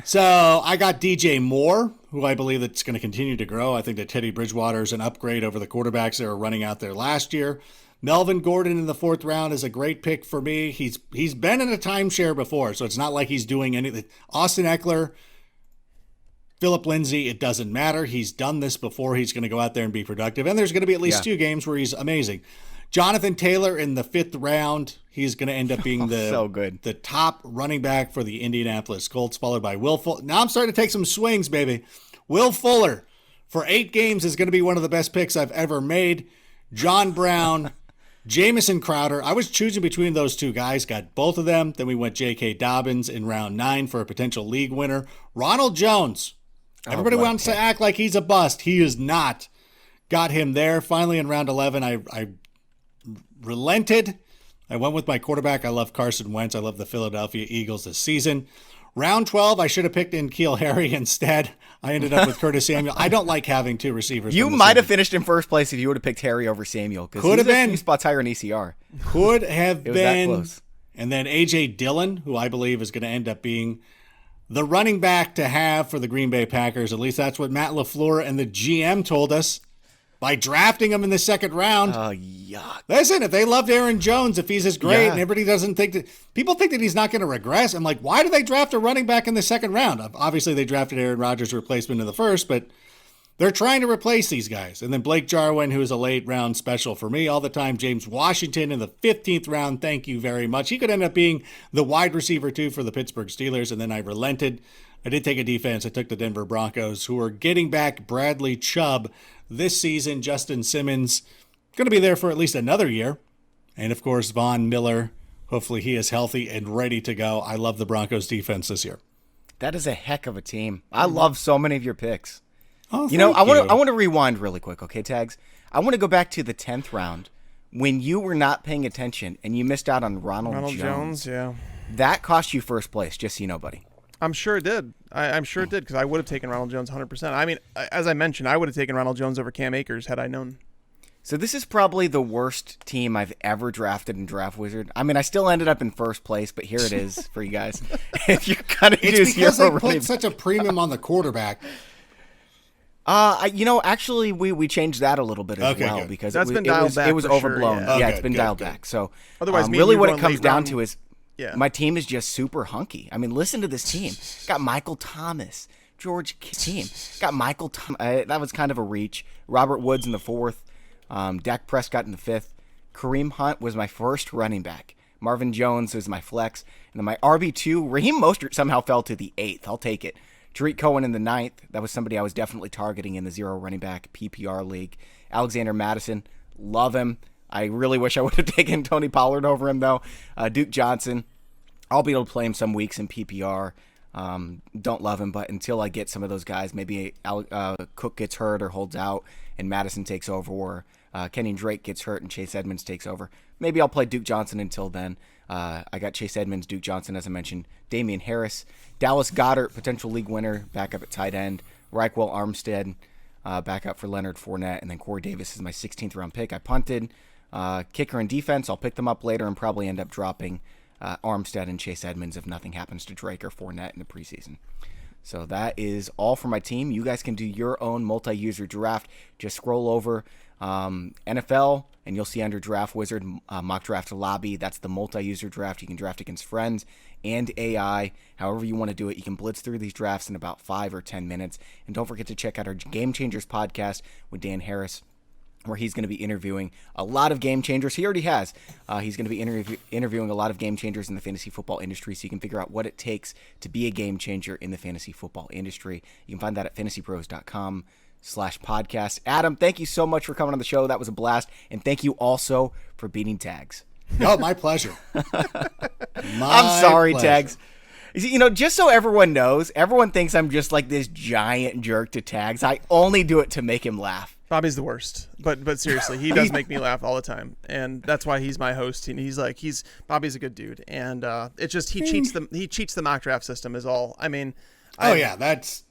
So I got DJ Moore, who I believe that's going to continue to grow. I think that Teddy Bridgewater is an upgrade over the quarterbacks that were running out there last year. Melvin Gordon in the 4th round is a great pick for me. He's been in a timeshare before, so it's not like he's doing anything. Austin Eckler, Phillip Lindsay, it doesn't matter. He's done this before. He's going to go out there and be productive. And there's going to be at least 2 games where he's amazing. Jonathan Taylor in the 5th round. He's going to end up being the top running back for the Indianapolis Colts, followed by Will Fuller. Now I'm starting to take some swings, baby. Will Fuller for 8 games is going to be one of the best picks I've ever made. John Brown, Jamison Crowder. I was choosing between those 2 guys, got both of them. Then we went J.K. Dobbins in round 9 for a potential league winner. Ronald Jones. Everybody wants to act like he's a bust. He is not. Got him there. Finally, in round 11, I relented. I went with my quarterback. I love Carson Wentz. I love the Philadelphia Eagles this season. Round 12, I should have picked in N'Keal Harry instead. I ended up with Curtis Samuel. I don't like having 2 receivers. You might have finished in first place if you would have picked Harry over Samuel. Could have been. A few spots higher in ECR. Could have been. That close. And then A.J. Dillon, who I believe is going to end up being the running back to have for the Green Bay Packers. At least that's what Matt LaFleur and the GM told us by drafting him in the 2nd round. Oh, yuck. Listen, if they loved Aaron Jones, if he's as great, and everybody doesn't think that, people think that he's not going to regress. I'm like, why do they draft a running back in the 2nd round? Obviously, they drafted Aaron Rodgers' replacement in the 1st, but they're trying to replace these guys. And then Blake Jarwin, who is a late round special for me all the time. James Washington in the 15th round. Thank you very much. He could end up being the wide receiver, too, for the Pittsburgh Steelers. And then I relented. I did take a defense. I took the Denver Broncos, who are getting back Bradley Chubb this season. Justin Simmons going to be there for at least another year. And, of course, Von Miller. Hopefully he is healthy and ready to go. I love the Broncos defense this year. That is a heck of a team. I love so many of your picks. Oh, I want to rewind really quick, okay, Tags? I want to go back to the 10th round when you were not paying attention and you missed out on Ronald Jones. Yeah. That cost you first place, just so you know, buddy. I'm sure it did. I'm sure it did because I would have taken Ronald Jones 100%. I mean, as I mentioned, I would have taken Ronald Jones over Cam Akers had I known. So this is probably the worst team I've ever drafted in Draft Wizard. I mean, I still ended up in first place, but here it is for you guys. If you're gonna it's because they put such a premium on the quarterback. Actually, we changed that a little bit as well good. because That's been dialed back it was for sure, overblown. yeah. It's been dialed back. So otherwise, really, what it comes down to is Yeah. My team is just super hunky. I mean, listen to this team. Got Michael Thomas, George team. Got Michael Thomas. That was kind of a reach. Robert Woods in the 4th. Dak Prescott in the 5th. Kareem Hunt was my first running back. Marvin Jones was my flex. And then my RB2, Raheem Mostert somehow fell to the 8th. I'll take it. Tariq Cohen in the 9th. That was somebody I was definitely targeting in the 0 running back PPR league. Alexander Madison, love him. I really wish I would have taken Tony Pollard over him, though. Duke Johnson, I'll be able to play him some weeks in PPR. Don't love him, but until I get some of those guys, maybe Cook gets hurt or holds out and Madison takes over, or Kenyon Drake gets hurt and Chase Edmonds takes over. Maybe I'll play Duke Johnson until then. I got Chase Edmonds, Duke Johnson, as I mentioned, Damian Harris, Dallas Goedert, potential league winner, backup at tight end, Reichwell Armstead, backup for Leonard Fournette, and then Corey Davis is my 16th round pick. I punted. Kicker and defense, I'll pick them up later and probably end up dropping Armstead and Chase Edmonds if nothing happens to Drake or Fournette in the preseason. So that is all for my team. You guys can do your own multi-user draft. Just scroll over NFL, and you'll see under Draft Wizard, Mock Draft Lobby. That's the multi-user draft. You can draft against friends and AI. However you want to do it, you can blitz through these drafts in about 5 or 10 minutes. And don't forget to check out our Game Changers podcast with Dan Harris. where he's going to be interviewing a lot of game changers. He already has. He's going to be interviewing a lot of game changers in the fantasy football industry, so you can figure out what it takes to be a game changer in the fantasy football industry. You can find that at fantasypros.com/podcast. Adam, thank you so much for coming on the show. That was a blast. And thank you also for beating Tags. No, my pleasure. I'm sorry, Tags. You know, just so everyone knows, everyone thinks I'm just like this giant jerk to Tags. I only do it to make him laugh. Bobby's the worst, but seriously, he does make me laugh all the time, and that's why he's my host. And Bobby's a good dude, and it's just he cheats the mock draft system is all. I mean, that's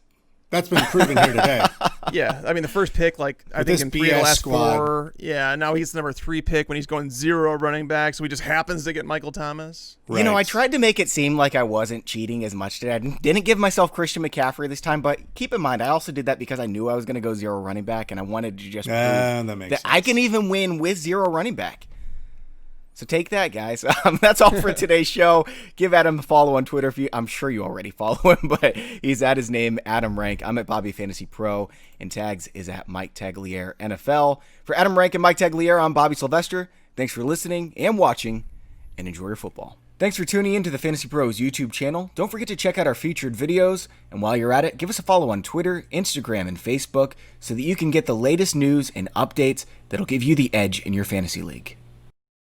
been proven here today. Yeah, I mean the first pick, I think in 3 of the last squad. 4. Yeah, now he's the number 3 pick when he's going 0 running back, so he just happens to get Michael Thomas. Right. You know, I tried to make it seem like I wasn't cheating as much today. I didn't give myself Christian McCaffrey this time, but keep in mind, I also did that because I knew I was going to go 0 running back, and I wanted to just prove that I can even win with 0 running back. So take that, guys. That's all for today's show. Give Adam a follow on Twitter. I'm sure you already follow him, but he's at his name, Adam Rank. I'm at Bobby Fantasy Pro, and Tags is at Mike Tagliere NFL. For Adam Rank and Mike Tagliere, I'm Bobby Sylvester. Thanks for listening and watching, and enjoy your football. Thanks for tuning in to the Fantasy Pros YouTube channel. Don't forget to check out our featured videos, and while you're at it, give us a follow on Twitter, Instagram, and Facebook so that you can get the latest news and updates that'll give you the edge in your fantasy league.